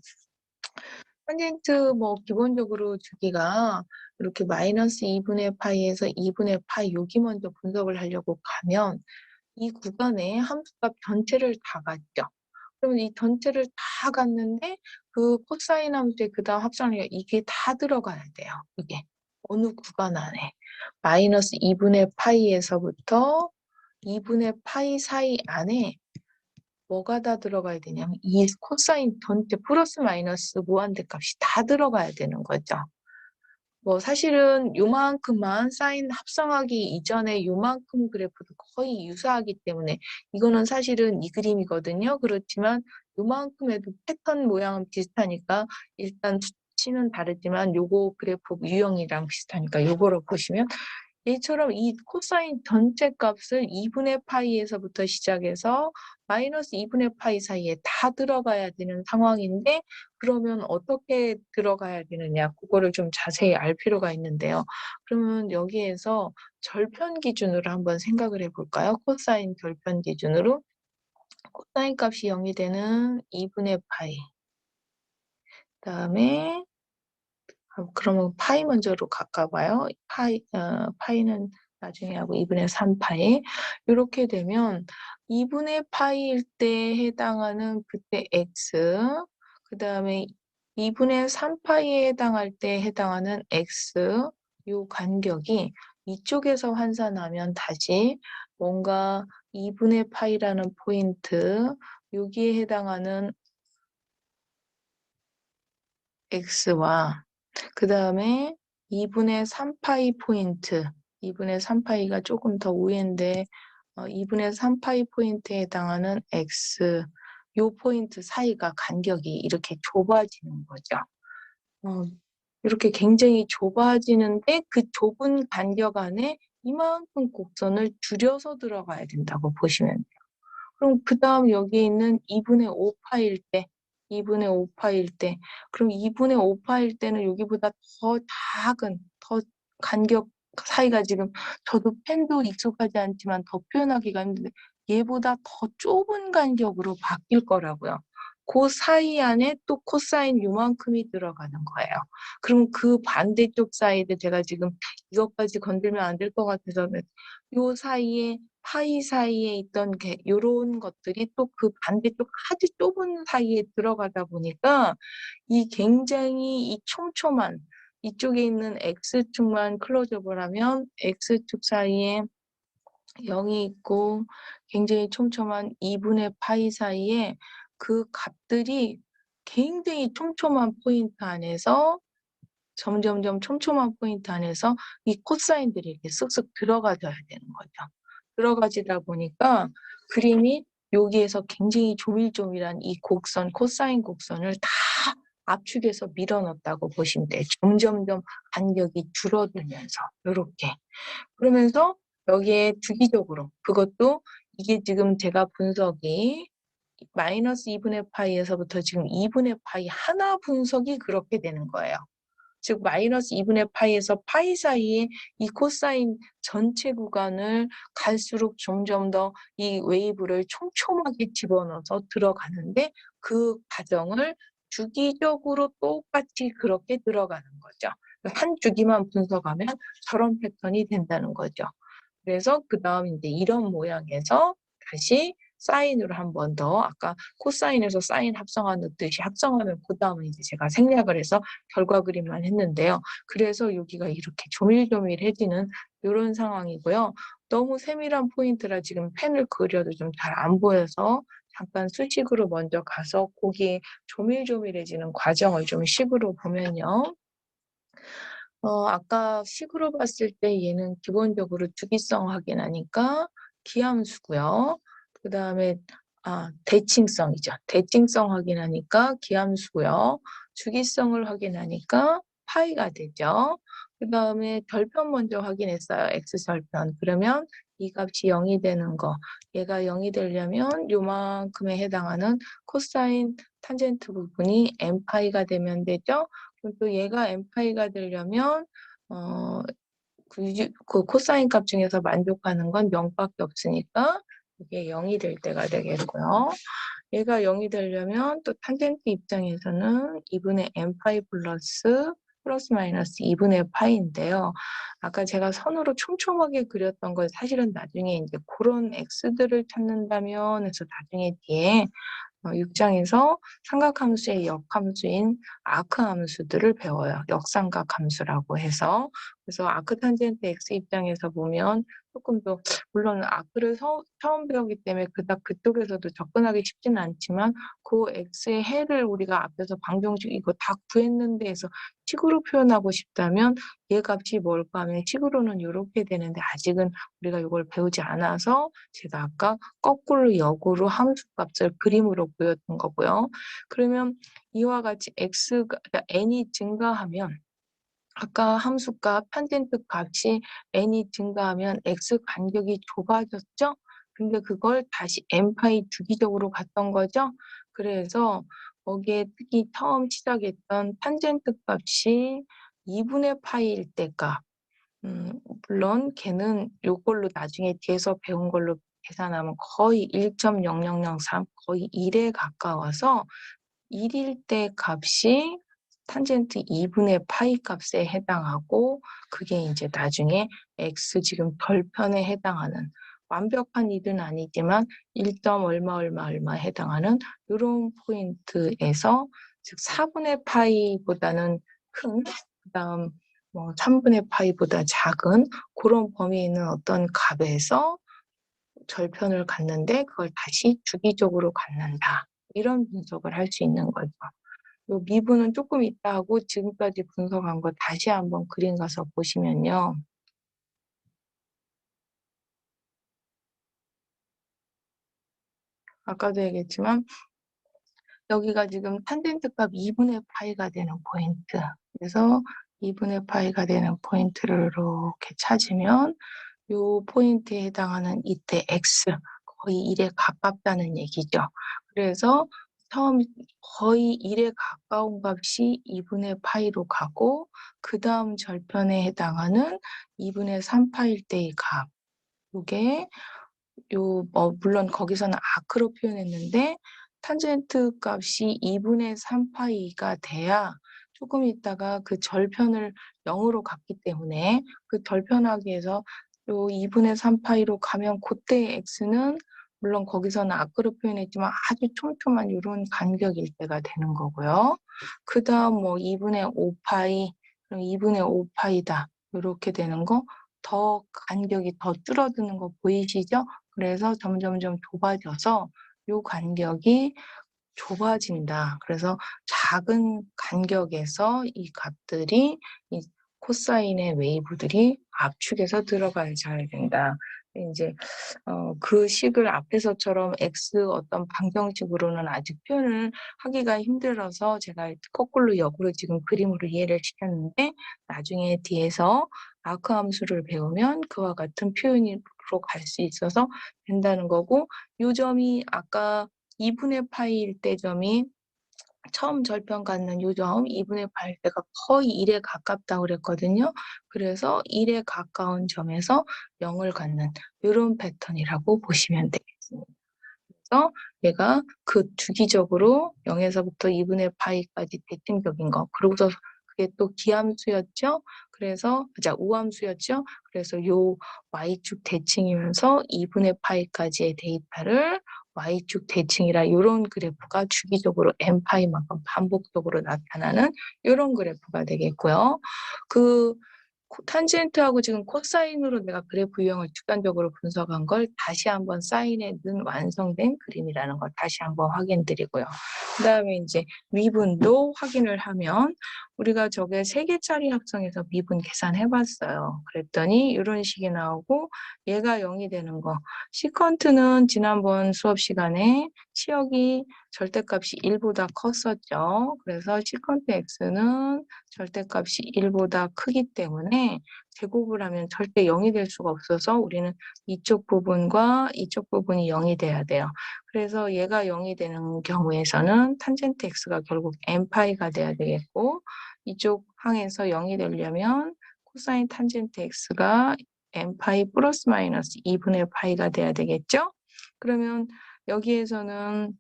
탄젠트 뭐 기본적으로 주기가 이렇게 마이너스 2분의 파이에서 2분의 파이 여기 먼저 분석을 하려고 가면 이 구간에 함수값 전체를 다 갔죠. 그러면 이 전체를 다 갔는데 그 코사인 함수의 그 다음 합성하니까 이게 다 들어가야 돼요. 이게 어느 구간 안에 마이너스 2분의 파이에서부터 2분의 파이 사이 안에 뭐가 다 들어가야 되냐면 이 코사인 전체 플러스 마이너스 무한대 값이 다 들어가야 되는 거죠. 뭐 사실은 요만큼만 사인 합성하기 이전에 요만큼 그래프도 거의 유사하기 때문에 이거는 사실은 이 그림이거든요. 그렇지만 요만큼에도 패턴 모양은 비슷하니까 일단 수치는 다르지만 요거 그래프 유형이랑 비슷하니까 요거로 보시면 얘처럼 이 코사인 전체 값을 2분의 파이에서부터 시작해서 마이너스 2분의 파이 사이에 다 들어가야 되는 상황인데 그러면 어떻게 들어가야 되느냐 그거를 좀 자세히 알 필요가 있는데요. 그러면 여기에서 절편 기준으로 한번 생각을 해볼까요? 코사인 절편 기준으로 코사인 값이 0이 되는 2분의 파이 그다음에 그러면 파이 먼저로 가까봐요. 파이는 나중에 하고 2분의 3파이. 이렇게 되면 2분의 파이일 때 해당하는 그때 x, 그 다음에 2분의 3파이에 해당할 때 해당하는 x, 요 간격이 이쪽에서 환산하면 다시 뭔가 2분의 파이라는 포인트, 여기에 해당하는 x와 그 다음에 2분의 3파이 포인트, 2분의 3파이가 조금 더 우회인데 2분의 3파이 포인트에 해당하는 x, 요 포인트 사이가 간격이 이렇게 좁아지는 거죠. 이렇게 굉장히 좁아지는데 그 좁은 간격 안에 이만큼 곡선을 줄여서 들어가야 된다고 보시면 돼요. 그럼 그 다음 여기 있는 2분의 5파일 때, 2분의 5파일 때, 그럼 2분의 5파일 때는 여기보다 더 작은, 더 간격 사이가 지금 저도 펜도 익숙하지 않지만 더 표현하기가 힘든데 얘보다 더 좁은 간격으로 바뀔 거라고요. 그 사이 안에 또 코사인 요만큼이 들어가는 거예요. 그럼 그 반대쪽 사이드 제가 지금 이것까지 건들면 안 될 것 같아서 요 사이에 파이 사이에 있던 요런 것들이 또 그 반대쪽 아주 좁은 사이에 들어가다 보니까 이 굉장히 이 촘촘한 이쪽에 있는 X축만 클로즈업을 하면 X축 사이에 0이 있고 굉장히 촘촘한 2분의 파이 사이에 그 값들이 굉장히 촘촘한 포인트 안에서 점점점 촘촘한 포인트 안에서 이 코사인들이 이렇게 쓱쓱 들어가져야 되는 거죠. 들어가지다 보니까 그림이 여기에서 굉장히 조밀조밀한 이 곡선, 코사인 곡선을 다 압축해서 밀어넣었다고 보시면 돼요. 점점점 간격이 줄어들면서 이렇게. 그러면서 여기에 주기적으로 그것도 이게 지금 제가 분석이 마이너스 2분의 파이에서부터 지금 2분의 파이 하나 분석이 그렇게 되는 거예요. 즉 마이너스 2분의 파이에서 파이 사이에 이 코사인 전체 구간을 갈수록 점점 더 이 웨이브를 촘촘하게 집어넣어서 들어가는데 그 과정을 주기적으로 똑같이 그렇게 들어가는 거죠. 한 주기만 분석하면 저런 패턴이 된다는 거죠. 그래서 그다음 이제 이런 모양에서 다시 사인으로 한 번 더 아까 코사인에서 사인 합성하듯이 합성하면 그다음은 이제 제가 생략을 해서 결과 그림만 했는데요. 그래서 여기가 이렇게 조밀조밀해지는 요런 상황이고요. 너무 세밀한 포인트라 지금 펜을 그려도 좀 잘 안 보여서 잠깐 수식으로 먼저 가서 거기에 조밀조밀해지는 과정을 좀 식으로 보면요. 아까 식으로 봤을 때 얘는 기본적으로 주기성 확인하니까 기함수고요. 그다음에 대칭성이죠. 대칭성 확인하니까 기함수고요. 주기성을 확인하니까 파이가 되죠. 그다음에 절편 먼저 확인했어요. X절편. 그러면 이 값이 0이 되는 거. 얘가 0이 되려면 요만큼에 해당하는 코사인 탄젠트 부분이 n파이가 되면 되죠. 그럼 또 얘가 n파이가 되려면 그 코사인 값 중에서 만족하는 건 0밖에 없으니까 이게 0이 될 때가 되겠고요. 얘가 0이 되려면 또 탄젠트 입장에서는 2분의 n파이 플러스 마이너스 2분의 파이인데요. 아까 제가 선으로 촘촘하게 그렸던 건 사실은 나중에 이제 그런 x들을 찾는다면 해서 나중에 뒤에 6장에서 삼각함수의 역함수인 아크 함수들을 배워요. 역삼각 함수라고 해서. 그래서 아크 탄젠트 x 입장에서 보면 조금 더 물론 아크를 처음 배우기 때문에 그닥 그쪽에서도 접근하기 쉽지는 않지만 그 x의 해를 우리가 앞에서 방정식 이거 다 구했는데 해서 식으로 표현하고 싶다면 얘 값이 뭘까 하면 식으로는 이렇게 되는데 아직은 우리가 이걸 배우지 않아서 제가 아까 거꾸로 역으로 함수값을 그림으로 보였던 거고요. 그러면 이와 같이 x가 n이 증가하면 아까 함수값 탄젠트 값이 n이 증가하면 x 간격이 좁아졌죠? 근데 그걸 다시 n파이 주기적으로 갔던 거죠? 그래서 거기에 특히 처음 시작했던 탄젠트 값이 2분의 파이일 때 값. 물론 걔는 요걸로 나중에 뒤에서 배운 걸로 계산하면 거의 1.0003 거의 1에 가까워서 1일 때 값이 탄젠트 2분의 파이 값에 해당하고 그게 이제 나중에 x 지금 덜편에 해당하는 완벽한 일은 아니지만 1. 얼마 얼마 얼마 해당하는 이런 포인트에서 즉 4분의 파이보다는 큰 그다음 뭐 3분의 파이보다 작은 그런 범위에 있는 어떤 값에서 절편을 갖는데 그걸 다시 주기적으로 갖는다. 이런 분석을 할 수 있는 거죠. 요 미분은 조금 있다 하고 지금까지 분석한 거 다시 한번 그림 가서 보시면요. 아까도 얘기했지만 여기가 지금 탄젠트 값 2분의 파이가 되는 포인트. 그래서 2분의 파이가 되는 포인트를 이렇게 찾으면 요 포인트에 해당하는 이때 x 거의 1에 가깝다는 얘기죠. 그래서 처음 거의 1에 가까운 값이 2분의 파이로 가고 그 다음 절편에 해당하는 2분의 3파일 때의 값. 요게 물론 거기서는 아크로 표현했는데 탄젠트 값이 2분의 3파이가 돼야 조금 있다가 그 절편을 0으로 갔기 때문에 그 절편하기 위해서 요 2분의 3파이로 가면 그때 x는 물론 거기서는 아크로 표현했지만 아주 촘촘한 이런 간격일 때가 되는 거고요. 그 다음 뭐 2분의 5파이, 그럼 2분의 5파이다. 이렇게 되는 거, 더 간격이 더 줄어드는 거 보이시죠? 그래서 점점점 좁아져서 요 간격이 좁아진다. 그래서 작은 간격에서 이 값들이 이 코사인의 웨이브들이 압축해서 들어가야 된다. 이제 그 식을 앞에서처럼 x 어떤 방정식으로는 아직 표현을 하기가 힘들어서 제가 거꾸로 역으로 지금 그림으로 이해를 시켰는데 나중에 뒤에서 아크 함수를 배우면 그와 같은 표현으로 갈 수 있어서 된다는 거고 요 점이 아까 2분의 파이일 때 점이 처음 절편 갖는 요점 2분의 파일 때가 거의 1에 가깝다고 그랬거든요. 그래서 1에 가까운 점에서 0을 갖는 이런 패턴이라고 보시면 되겠습니다. 그래서 얘가 그 주기적으로 0에서부터 2분의 파이까지 대칭적인 거. 그러고서 그게 또 기함수였죠. 그래서 우함수였죠. 그래서 요 y축 대칭이면서 2분의 파이까지의 데이터를 y축 대칭이라 이런 그래프가 주기적으로 n파이만큼 반복적으로 나타나는 이런 그래프가 되겠고요. 그 탄젠트하고 지금 코사인으로 내가 그래프 유형을 주관적으로 분석한 걸 다시 한번 사인에 넣은 완성된 그림이라는 걸 다시 한번 확인드리고요. 그 다음에 이제 미분도 확인을 하면 우리가 저게 3개짜리 합성해서 미분 계산해봤어요. 그랬더니 이런 식이 나오고 얘가 0이 되는 거. 시컨트는 지난번 수업 시간에 치역이 절대값이 1보다 컸었죠. 그래서 시컨트 x는 절대값이 1보다 크기 때문에 제곱을 하면 절대 0이 될 수가 없어서 우리는 이쪽 부분과 이쪽 부분이 0이 돼야 돼요. 그래서 얘가 0이 되는 경우에서는 탄젠트 x가 결국 n파이가 돼야 되겠고 이쪽 항에서 0이 되려면 코사인 탄젠트 x가 n파이 플러스 마이너스 2분의 파이가 돼야 되겠죠? 그러면 여기에서는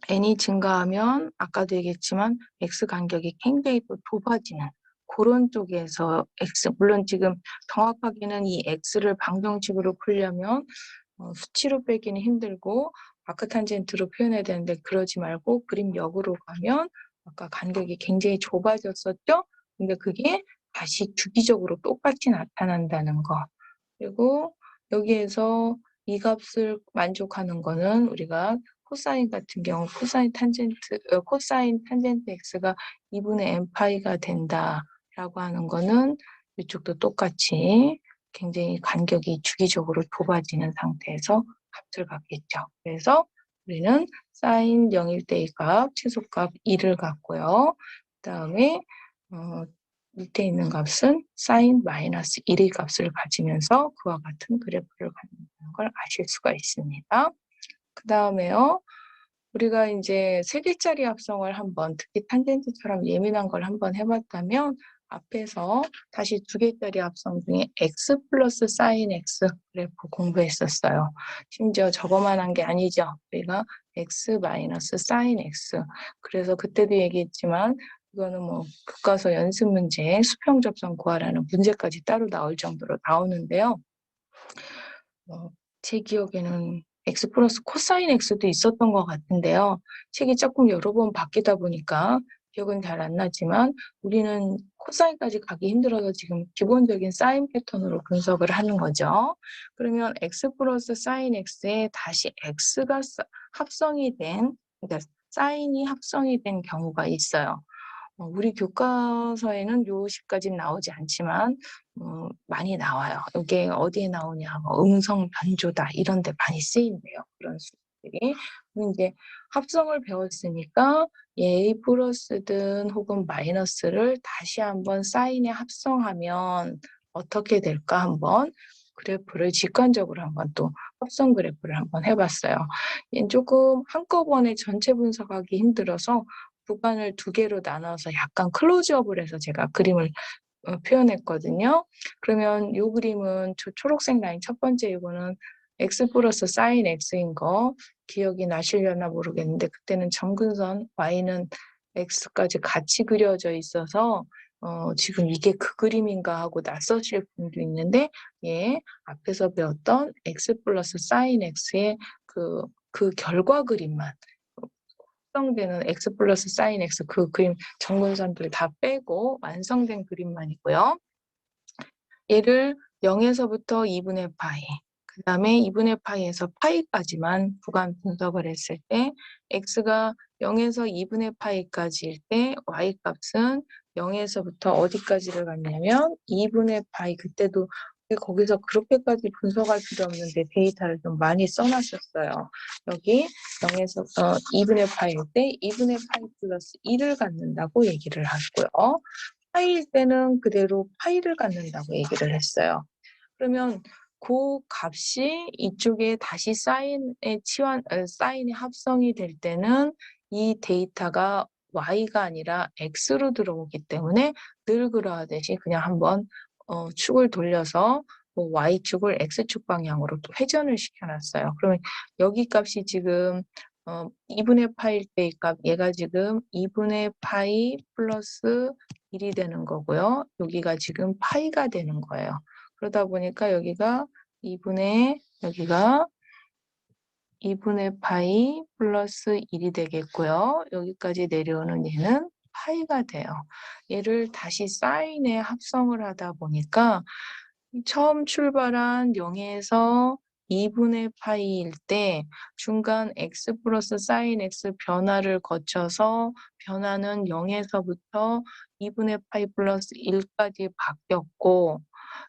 n이 증가하면 아까도 얘기했지만 x 간격이 굉장히 또 좁아지는 그런 쪽에서 x 물론 지금 정확하게는 이 x를 방정식으로 풀려면 수치로 빼기는 힘들고 마크탄젠트로 표현해야 되는데 그러지 말고 그림역으로 가면 아까 간격이 굉장히 좁아졌었죠? 근데 그게 다시 주기적으로 똑같이 나타난다는 거. 그리고 여기에서 이 값을 만족하는 거는 우리가 코사인 같은 경우 코사인 탄젠트 x가 2분의 n파이가 된다라고 하는 거는 이쪽도 똑같이 굉장히 간격이 주기적으로 좁아지는 상태에서 값을 갖겠죠. 그래서 우리는 사인 0일 때의 값, 최소값 2를 갖고요. 그 다음에 밑에 있는 값은 사인 마이너스 1의 값을 가지면서 그와 같은 그래프를 갖는다는 걸 아실 수가 있습니다. 그 다음에요. 우리가 이제 3개짜리 합성을 한번 특히 탄젠트처럼 예민한 걸 한번 해봤다면 앞에서 다시 2개짜리 합성 중에 x 플러스 사인 x 그래프 공부했었어요. 심지어 저거만 한 게 아니죠. 우리가 x 마이너스 사인 x. 그래서 그때도 얘기했지만 이거는 뭐 교과서 연습 문제 수평 접선 구하라는 문제까지 따로 나올 정도로 나오는데요. 제 기억에는 x 플러스 코사인 x도 있었던 것 같은데요. 책이 조금 여러 번 바뀌다 보니까 기억은 잘 안 나지만 우리는 코사인까지 가기 힘들어서 지금 기본적인 사인 패턴으로 분석을 하는 거죠. 그러면 x 플러스 사인 x에 다시 x가 합성이 된, 그러니까 사인이 합성이 된 경우가 있어요. 우리 교과서에는 요 식까지는 나오지 않지만 많이 나와요. 이게 어디에 나오냐, 음성 변조다 이런 데 많이 쓰인대요. 그런 수들이. 이제 합성을 배웠으니까 A 플러스든 혹은 마이너스를 다시 한번 사인에 합성하면 어떻게 될까 한번 그래프를 직관적으로 한번 또 합성 그래프를 한번 해봤어요. 조금 한꺼번에 전체 분석하기 힘들어서 구간을 2개로 나눠서 약간 클로즈업을 해서 제가 그림을 표현했거든요. 그러면 이 그림은 초록색 라인 첫 번째 이거는 x 플러스 사인 x인 거 기억이 나시려나 모르겠는데 그때는 정근선 y는 x까지 같이 그려져 있어서 지금 이게 그 그림인가 하고 낯서실 분도 있는데 예, 앞에서 배웠던 x 플러스 사인 x의 그 결과 그림만 완성되는 x 플러스 사인 x 그 그림 정근선들 다 빼고 완성된 그림만이고요. 얘를 0에서부터 2분의 파이, 그 다음에 2분의 파이에서 파이까지만 구간 분석을 했을 때 x가 0에서 2분의 파이까지일 때 y값은 0에서부터 어디까지를 갔냐면 2분의 파이, 그때도 거기서 그렇게까지 분석할 필요 없는데 데이터를 좀 많이 써놨었어요. 여기 0에서 2분의 파이일 때 2분의 파이 플러스 1을 갖는다고 얘기를 하고요. 파이일 때는 그대로 파이를 갖는다고 얘기를 했어요. 그러면 그 값이 이쪽에 다시 사인의 합성이 될 때는 이 데이터가 y가 아니라 x로 들어오기 때문에 늘 그러하듯이 그냥 한번 축을 돌려서 뭐 y축을 x축 방향으로 또 회전을 시켜놨어요. 그러면 여기 값이 지금 2분의 파일 때의 값, 얘가 지금 2분의 파이 플러스 1이 되는 거고요. 여기가 지금 파이가 되는 거예요. 그러다 보니까 여기가 2분의 파이 플러스 1이 되겠고요. 여기까지 내려오는 얘는 파이가 돼요. 얘를 다시 사인에 합성을 하다 보니까 처음 출발한 0에서 2분의 파이일 때 중간 x 플러스 사인 x 변화를 거쳐서 변화는 0에서부터 2분의 파이 플러스 1까지 바뀌었고,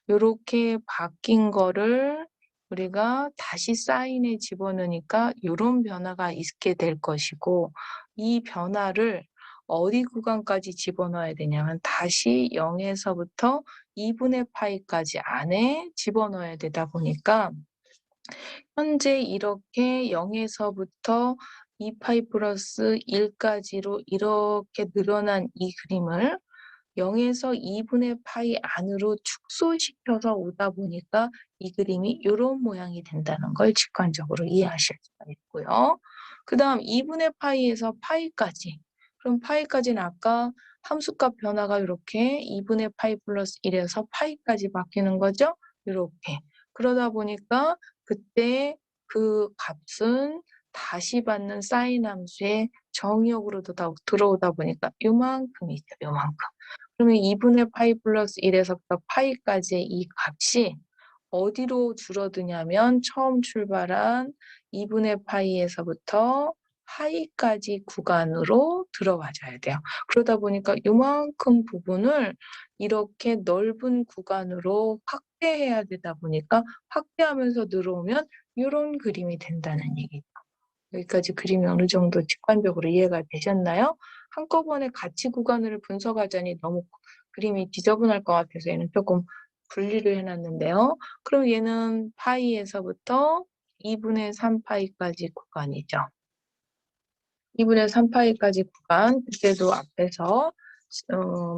요렇게 바뀐 거를 우리가 다시 사인에 집어넣으니까 요런 변화가 있게 될 것이고, 이 변화를 어디 구간까지 집어넣어야 되냐면 다시 0에서부터 2분의 파이까지 안에 집어넣어야 되다 보니까 현재 이렇게 0에서부터 2파이 플러스 1까지로 이렇게 늘어난 이 그림을 0에서 2분의 파이 안으로 축소시켜서 오다 보니까 이 그림이 이런 모양이 된다는 걸 직관적으로 이해하실 수가 있고요. 그 다음 2분의 파이에서 파이까지. 그럼 파이까지는 아까 함수값 변화가 이렇게 2분의 파이 플러스 1에서 파이까지 바뀌는 거죠. 이렇게. 그러다 보니까 그때 그 값은 다시 받는 사인 함수의 정의역으로 들어오다 보니까 요만큼이죠. 요만큼. 그러면 2분의 파이 플러스 1에서부터 파이까지의 이 값이 어디로 줄어드냐면 처음 출발한 2분의 파이에서부터 파이까지 구간으로 들어와줘야 돼요. 그러다 보니까 이만큼 부분을 이렇게 넓은 구간으로 확대해야 되다 보니까 확대하면서 늘어오면 이런 그림이 된다는 얘기죠. 여기까지 그림이 어느 정도 직관적으로 이해가 되셨나요? 한꺼번에 같이 구간을 분석하자니 너무 그림이 지저분할 것 같아서 얘는 조금 분리를 해놨는데요. 그럼 얘는 파이에서부터 2분의 3파이까지 구간이죠. 2분의 3파이까지 구간, 그때도 앞에서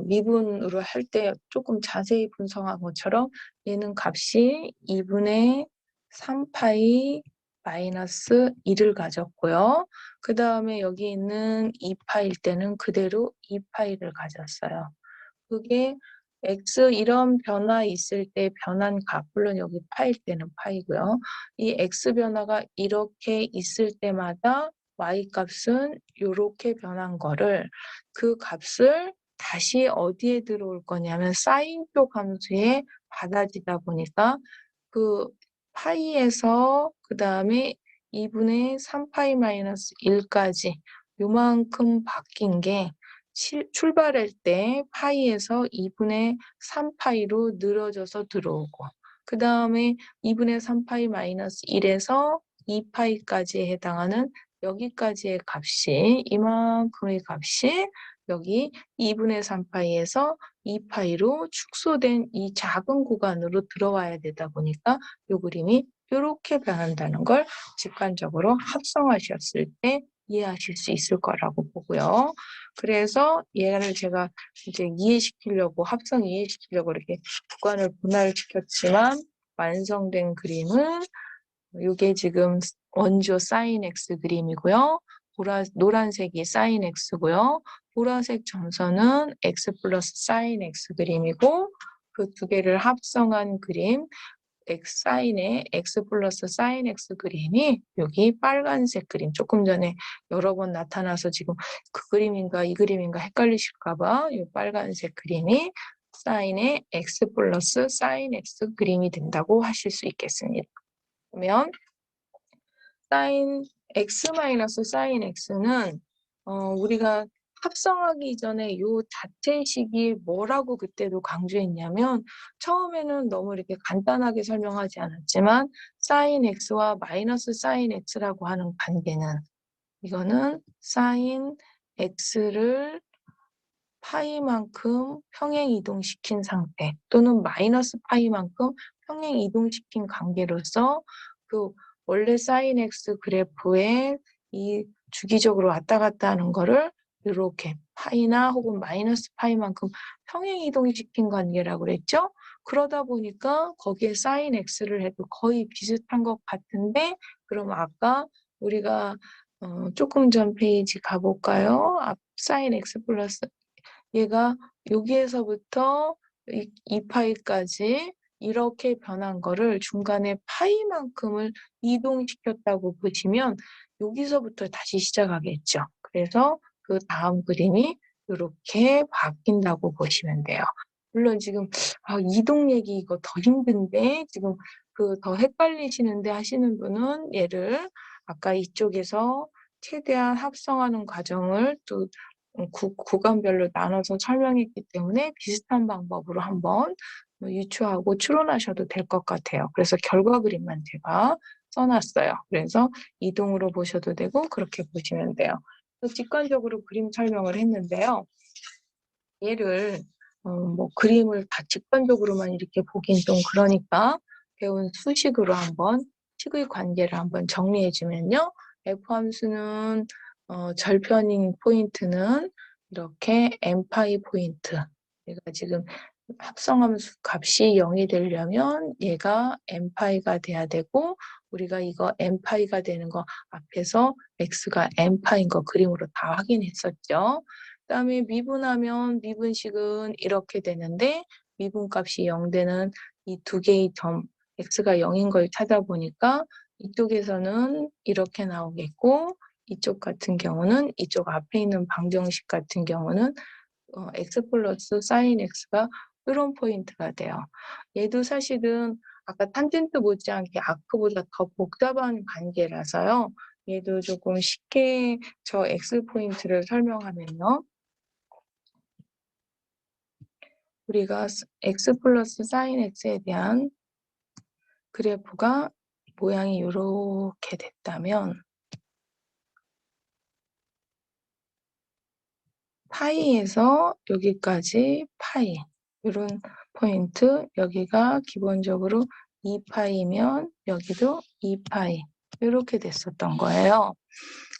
미분으로 할 때 조금 자세히 분석한 것처럼 얘는 값이 2분의 3파이 마이너스 1을 가졌고요. 그 다음에 여기 있는 2파일 때는 그대로 2파이를 가졌어요. 그게 x 이런 변화 있을 때 변한 값, 물론 여기 파일 때는 파이고요. 이 x 변화가 이렇게 있을 때마다 y 값은 이렇게 변한 거를 그 값을 다시 어디에 들어올 거냐면 사인 쪽 함수에 받아지다 보니까 그 파이에서 그 다음에 2분의 3파이 마이너스 1까지 요만큼 바뀐 게 출발할 때 파이에서 2분의 3파이로 늘어져서 들어오고 그 다음에 2분의 3파이 마이너스 1에서 2파이까지에 해당하는 여기까지의 값이 이만큼의 값이 여기 2분의 3파이에서 2파이로 축소된 이 작은 구간으로 들어와야 되다 보니까 이 그림이 이렇게 변한다는 걸 직관적으로 합성하셨을 때 이해하실 수 있을 거라고 보고요. 그래서 얘를 제가 이제 합성 이해시키려고 이렇게 구간을 분할을 시켰지만 완성된 그림은 이게 지금 원조 사인 X 그림이고요. 노란색이 사인 X고요. 보라색 점선은 X 플러스 사인 X 그림이고 그 두 개를 합성한 그림 X 사인의 X 플러스 사인 X 그림이 여기 빨간색 그림 조금 전에 여러 번 나타나서 지금 그 그림인가 이 그림인가 헷갈리실까 봐 이 빨간색 그림이 사인의 X 플러스 사인 X 그림이 된다고 하실 수 있겠습니다. 그러면 사인 x 마이너스 사인 x는 우리가 합성하기 전에 요 자체식이 뭐라고 그때도 강조했냐면 처음에는 너무 이렇게 간단하게 설명하지 않았지만 사인 x와 마이너스 사인 x라고 하는 관계는 이거는 사인 x를 파이만큼 평행 이동시킨 상태 또는 마이너스 파이만큼 평행 이동시킨 관계로서 그 원래 sin x 그래프에 이 주기적으로 왔다 갔다 하는 거를 이렇게 파이나 혹은 마이너스 파이만큼 평행 이동시킨 관계라고 그랬죠? 그러다 보니까 거기에 sin x를 해도 거의 비슷한 것 같은데, 그럼 아까 우리가 조금 전 페이지 가볼까요? 앞 sin x 플러스 얘가 여기에서부터 이 파이까지 이렇게 변한 거를 중간에 파이만큼을 이동시켰다고 보시면 여기서부터 다시 시작하겠죠. 그래서 그 다음 그림이 이렇게 바뀐다고 보시면 돼요. 물론 지금 이동 얘기 이거 더 힘든데 지금 그 더 헷갈리시는데 하시는 분은 얘를 아까 이쪽에서 최대한 합성하는 과정을 또 구간별로 나눠서 설명했기 때문에 비슷한 방법으로 한번 유추하고 추론하셔도 될 것 같아요. 그래서 결과 그림만 제가 써놨어요. 그래서 이동으로 보셔도 되고 그렇게 보시면 돼요. 직관적으로 그림 설명을 했는데요. 얘를 뭐 그림을 다 직관적으로만 이렇게 보긴 좀 그러니까 배운 수식으로 한번 식의 관계를 한번 정리해 주면요. F함수는 절편인 포인트는 이렇게 n파이 포인트. 얘가 지금 합성함수 값이 0이 되려면 얘가 n파이가 돼야 되고, 우리가 이거 n파이가 되는 거 앞에서 x가 n파인 거 그림으로 다 확인했었죠. 그다음에 미분하면 미분식은 이렇게 되는데 미분값이 0 되는 이 두 개의 점 x가 0인 걸 찾아보니까 이쪽에서는 이렇게 나오겠고, 이쪽 같은 경우는 이쪽 앞에 있는 방정식 같은 경우는 x 플러스 sin x가 이런 포인트가 돼요. 얘도 사실은 아까 탄젠트 못지않게 아크보다 더 복잡한 관계라서요. 얘도 조금 쉽게 저 x 포인트를 설명하면요. 우리가 x 플러스 sin x에 대한 그래프가 모양이 이렇게 됐다면 파이에서 여기까지 파이 이런 포인트, 여기가 기본적으로 2파이면 여기도 2파이 이렇게 됐었던 거예요.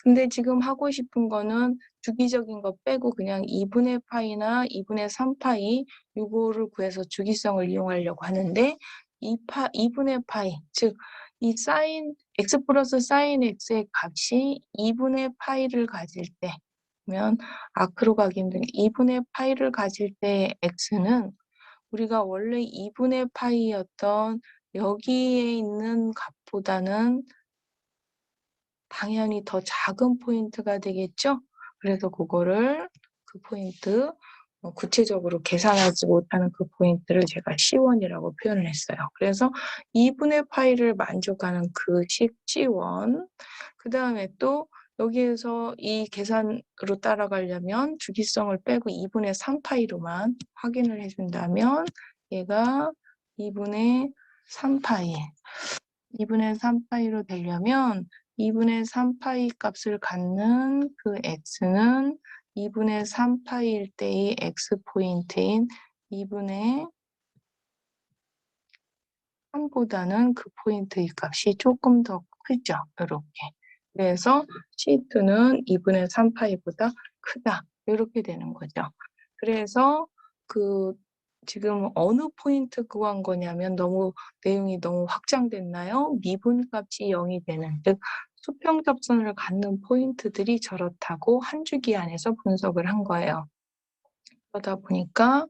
근데 지금 하고 싶은 거는 주기적인 거 빼고 그냥 2분의 파이나 2분의 3파이 이거를 구해서 주기성을 이용하려고 하는데 2분의 파이, 즉 이 사인 x 플러스 사인 x의 값이 2분의 파이를 가질 때, 그러면 아크로 가기 힘든 2분의 파이를 가질 때 x는 우리가 원래 2분의 파이였던 여기에 있는 값보다는 당연히 더 작은 포인트가 되겠죠? 그래서 그거를 그 포인트 구체적으로 계산하지 못하는 그 포인트를 제가 C1이라고 표현을 했어요. 그래서 2분의 파이를 만족하는 그 식 C1, 그 다음에 또 여기에서 이 계산으로 따라가려면 주기성을 빼고 2분의 3파이로만 확인을 해준다면 얘가 2분의 3파이 2분의 3파이로 되려면 2분의 3파이 값을 갖는 그 x는 2분의 3파이일 때의 x 포인트인 2분의 3보다는 그 포인트의 값이 조금 더 크죠. 이렇게. 그래서 C2는 2분의 3파이보다 크다. 이렇게 되는 거죠. 그래서 그 지금 어느 포인트 구한 거냐면 내용이 너무 확장됐나요? 미분값이 0이 되는, 즉 수평접선을 갖는 포인트들이 저렇다고 한 주기 안에서 분석을 한 거예요. 그러다 보니까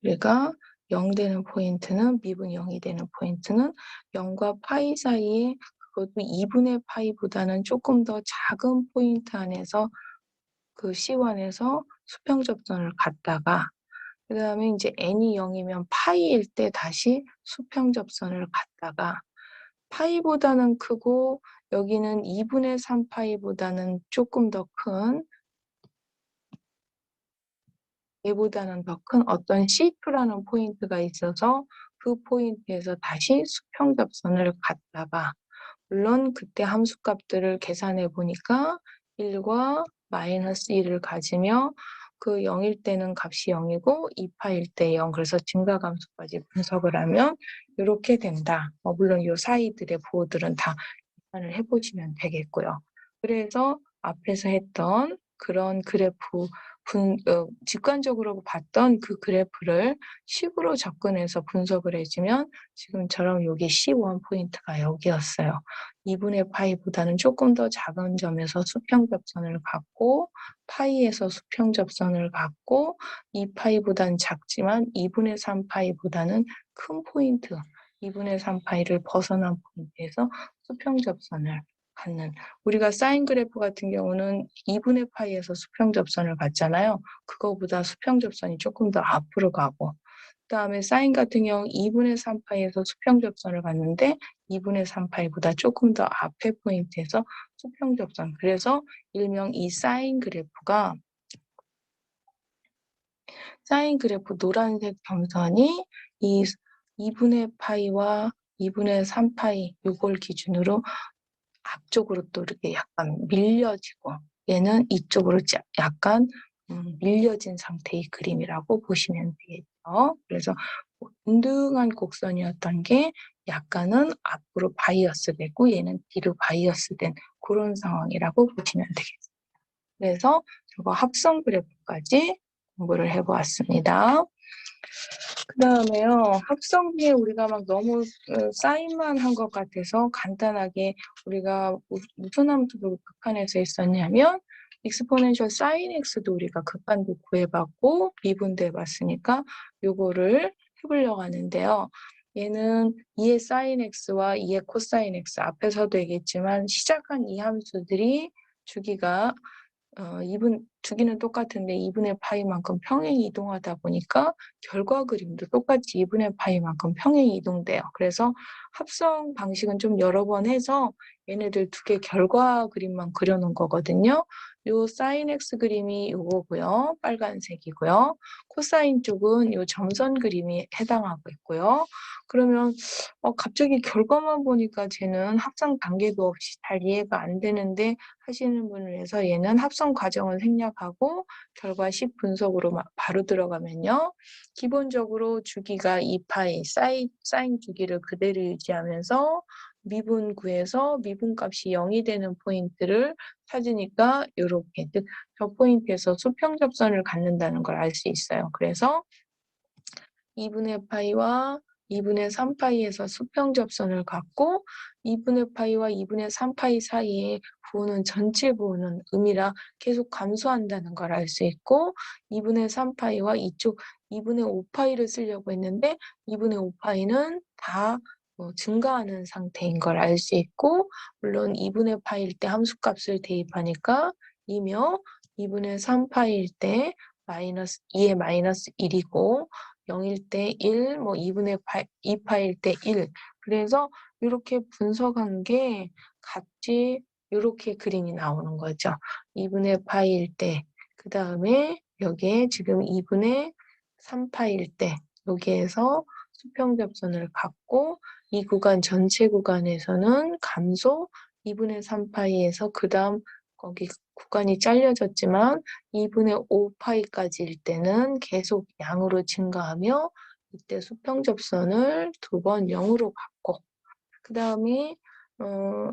우리가 0 되는 포인트는, 미분 0이 되는 포인트는 0과 파이 사이에 그것도 2분의 파이보다는 조금 더 작은 포인트 안에서 그 C1에서 수평접선을 갖다가, 그 다음에 이제 n이 0이면 파이일 때 다시 수평접선을 갖다가, 파이보다는 크고 여기는 2분의 3파이보다는 조금 더 큰, 얘보다는 더 큰 어떤 C2라는 포인트가 있어서 그 포인트에서 다시 수평접선을 갖다가, 물론 그때 함수값들을 계산해 보니까 1과 마이너스 1을 가지며 그 0일 때는 값이 0이고 2파일 때 0, 그래서 증가감수까지 분석을 하면 이렇게 된다. 물론 이 사이들의 부호들은 다 계산을 해보시면 되겠고요. 그래서 앞에서 했던 그런 그래프, 직관적으로 봤던 그 그래프를 식으로 접근해서 분석을 해주면 지금처럼 여기 C1 포인트가 여기였어요. 2분의 파이보다는 조금 더 작은 점에서 수평접선을 갖고 파이에서 수평접선을 갖고 2파이보다는 작지만 2분의 3파이보다는 큰 포인트, 2분의 3파이를 벗어난 포인트에서 수평접선을 갖는, 우리가 사인 그래프 같은 경우는 2분의 파이에서 수평접선을 갖잖아요. 그거보다 수평접선이 조금 더 앞으로 가고, 그 다음에 사인 같은 경우 2분의 3파이에서 수평접선을 갖는데 2분의 3파이보다 조금 더 앞에 포인트에서 수평접선. 그래서 일명 이 사인 그래프가, 사인 그래프 노란색 점선이 이 2분의 파이와 2분의 3파이 요걸 기준으로 앞쪽으로 또 이렇게 약간 밀려지고, 얘는 이쪽으로 약간 밀려진 상태의 그림이라고 보시면 되겠죠. 그래서 동등한 곡선이었던 게 약간은 앞으로 바이어스 되고 얘는 뒤로 바이어스 된 그런 상황이라고 보시면 되겠습니다. 그래서 저거 합성 그래프까지 공부를 해보았습니다. 그 다음에요, 합성비에 우리가 막 너무 사인만 한 것 같아서 간단하게 우리가 무슨 함수도 극한에서 했었냐면 익스포넨셜 사인 x도 우리가 극한도 구해봤고 미분돼봤으니까 요거를 해보려고 하는데요. 얘는 2의 사인 x와 2의 코사인 x, 앞에서도 얘기했지만 시작한 이 함수들이 주기가 주기는 똑같은데 2분의 파이만큼 평행이 이동하다 보니까 결과 그림도 똑같이 2분의 파이만큼 평행이 이동돼요. 그래서 합성 방식은 좀 여러 번 해서 얘네들 두 개 결과 그림만 그려놓은 거거든요. 요 사인 X 그림이 요거고요. 빨간색이고요. 코사인 쪽은 요 점선 그림이 해당하고 있고요. 그러면 갑자기 결과만 보니까 쟤는 합성 단계도 없이 잘 이해가 안 되는데 하시는 분을 위해서 얘는 합성 과정을 생략하고 결과 식 분석으로 바로 들어가면요. 기본적으로 주기가 2파이, 사인 주기를 그대로 유지하면서 미분 구해서 미분값이 0이 되는 포인트를 찾으니까 이렇게, 즉 저 포인트에서 수평접선을 갖는다는 걸 알 수 있어요. 그래서 2분의 파이와 2분의 3파이에서 수평접선을 갖고 2분의 파이와 2분의 3파이 사이에 부호는 전체 부호는 음이라 계속 감소한다는 걸 알 수 있고 2분의 3파이와 이쪽 2분의 5파이를 쓰려고 했는데 2분의 5파이는 다 증가하는 상태인 걸 알 수 있고 물론 2분의 파이일 때 함수값을 대입하니까 2며 2분의 3파이일 때 마이너스 2의 마이너스 1이고 0일 때 1, 2분의 2파일 때 1. 그래서 이렇게 분석한 게 같이 이렇게 그림이 나오는 거죠. 2분의 파일 때, 그 다음에 여기에 지금 2분의 3파일 때, 여기에서 수평접선을 갖고 이 구간 전체 구간에서는 감소 2분의 3파이에서 그 다음 거기 구간이 잘려졌지만 2분의 5파이까지일 때는 계속 양으로 증가하며 이때 수평접선을 두 번 0으로 바꿔. 그 다음에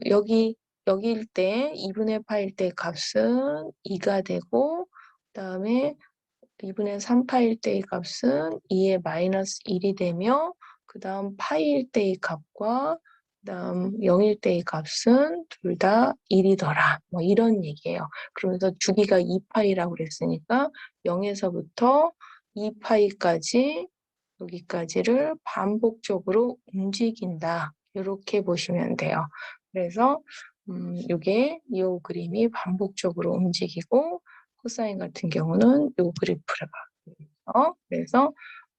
여기일 때 2분의 파일 때 값은 2가 되고 그 다음에 2분의 3파일 때의 값은 2의 마이너스 1이 되며 그 다음 파일 때의 값과 그 다음 0일 때의 값은 둘 다 1이더라. 이런 얘기예요. 그러면서 주기가 2파이라고 그랬으니까 0에서부터 2파이까지 여기까지를 반복적으로 움직인다. 이렇게 보시면 돼요. 그래서 이게 이 그림이 반복적으로 움직이고 코사인 같은 경우는 이 그래프를 봐요. 그래서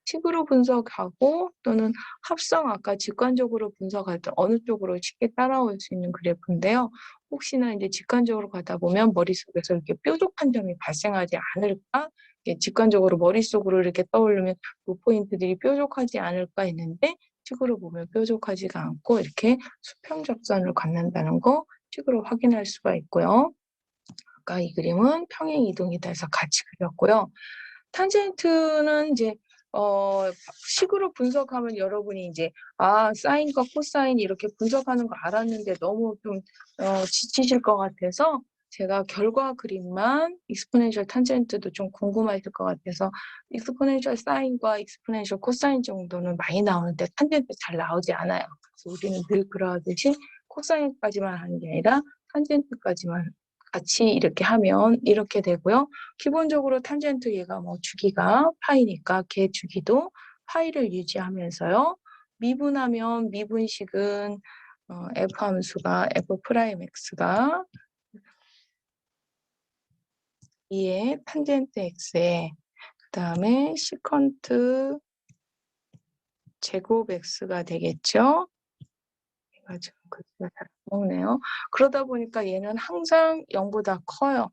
식으로 분석하고 또는 합성 아까 직관적으로 분석할 때 어느 쪽으로 쉽게 따라올 수 있는 그래프인데요. 혹시나 이제 직관적으로 가다 보면 머릿속에서 이렇게 뾰족한 점이 발생하지 않을까? 직관적으로 머릿속으로 이렇게 떠오르면 그 포인트들이 뾰족하지 않을까 했는데 식으로 보면 뾰족하지가 않고 이렇게 수평접선을 갖는다는 거 식으로 확인할 수가 있고요. 아까 이 그림은 평행 이동이 돼서 같이 그렸고요. 탄젠트는 이제 식으로 분석하면 여러분이 이제 사인과 코사인 이렇게 분석하는 거 알았는데 너무 좀 지치실 것 같아서 제가 결과 그림만 익스포넨셜 탄젠트도 좀 궁금하실 것 같아서 익스포넨셜 사인과 익스포넨셜 코사인 정도는 많이 나오는데 탄젠트 잘 나오지 않아요. 그래서 우리는 늘 그러듯이 코사인까지만 하는 게 아니라 탄젠트까지만 같이 이렇게 하면 이렇게 되고요. 기본적으로 탄젠트 얘가 뭐 주기가 파이니까 걔 주기도 파이를 유지하면서요. 미분하면 미분식은 f 함수가 f 프라임 x가 2의 탄젠트 x에 그 다음에 시컨트 제곱 x가 되겠죠. 얘가 지금 글씨가 잘 안 나오네요. 그러다 보니까 얘는 항상 0보다 커요.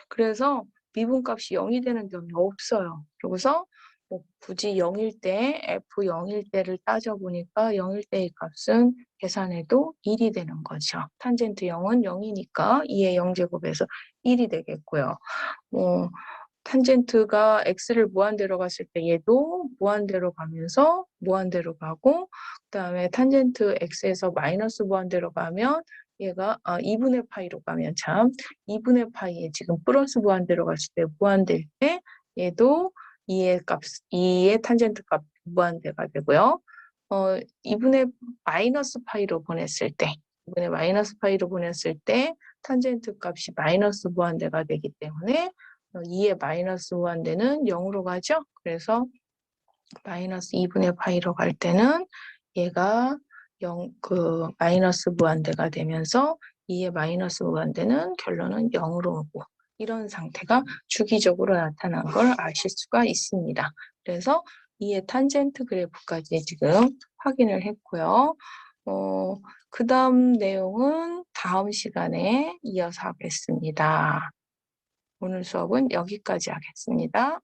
그래서 미분값이 0이 되는 경우가 없어요. 그래서 뭐 굳이 0일 때, f 0일 때를 따져보니까 0일 때의 값은 계산해도 1이 되는 거죠. 탄젠트 0은 0이니까 2의 0제곱에서 1이 되겠고요. 탄젠트가 x를 무한대로 갔을 때 얘도 무한대로 가면서 무한대로 가고 그다음에 탄젠트 x에서 마이너스 무한대로 가면 얘가 2분의 파이로 가면 2분의 파이에 지금 플러스 무한대로 갔을 때 무한될 때 얘도 2의 탄젠트 값 무한대가 되고요. 2분의 마이너스 파이로 보냈을 때 2분의 마이너스 파이로 보냈을 때 탄젠트 값이 마이너스 무한대가 되기 때문에 2의 마이너스 무한대는 0으로 가죠. 그래서 마이너스 2분의 파이로 갈 때는 얘가 마이너스 무한대가 되면서 2의 마이너스 무한대는 결론은 0으로 오고 이런 상태가 주기적으로 나타난 걸 아실 수가 있습니다. 그래서 2의 탄젠트 그래프까지 지금 확인을 했고요. 그 다음 내용은 다음 시간에 이어서 하겠습니다. 오늘 수업은 여기까지 하겠습니다.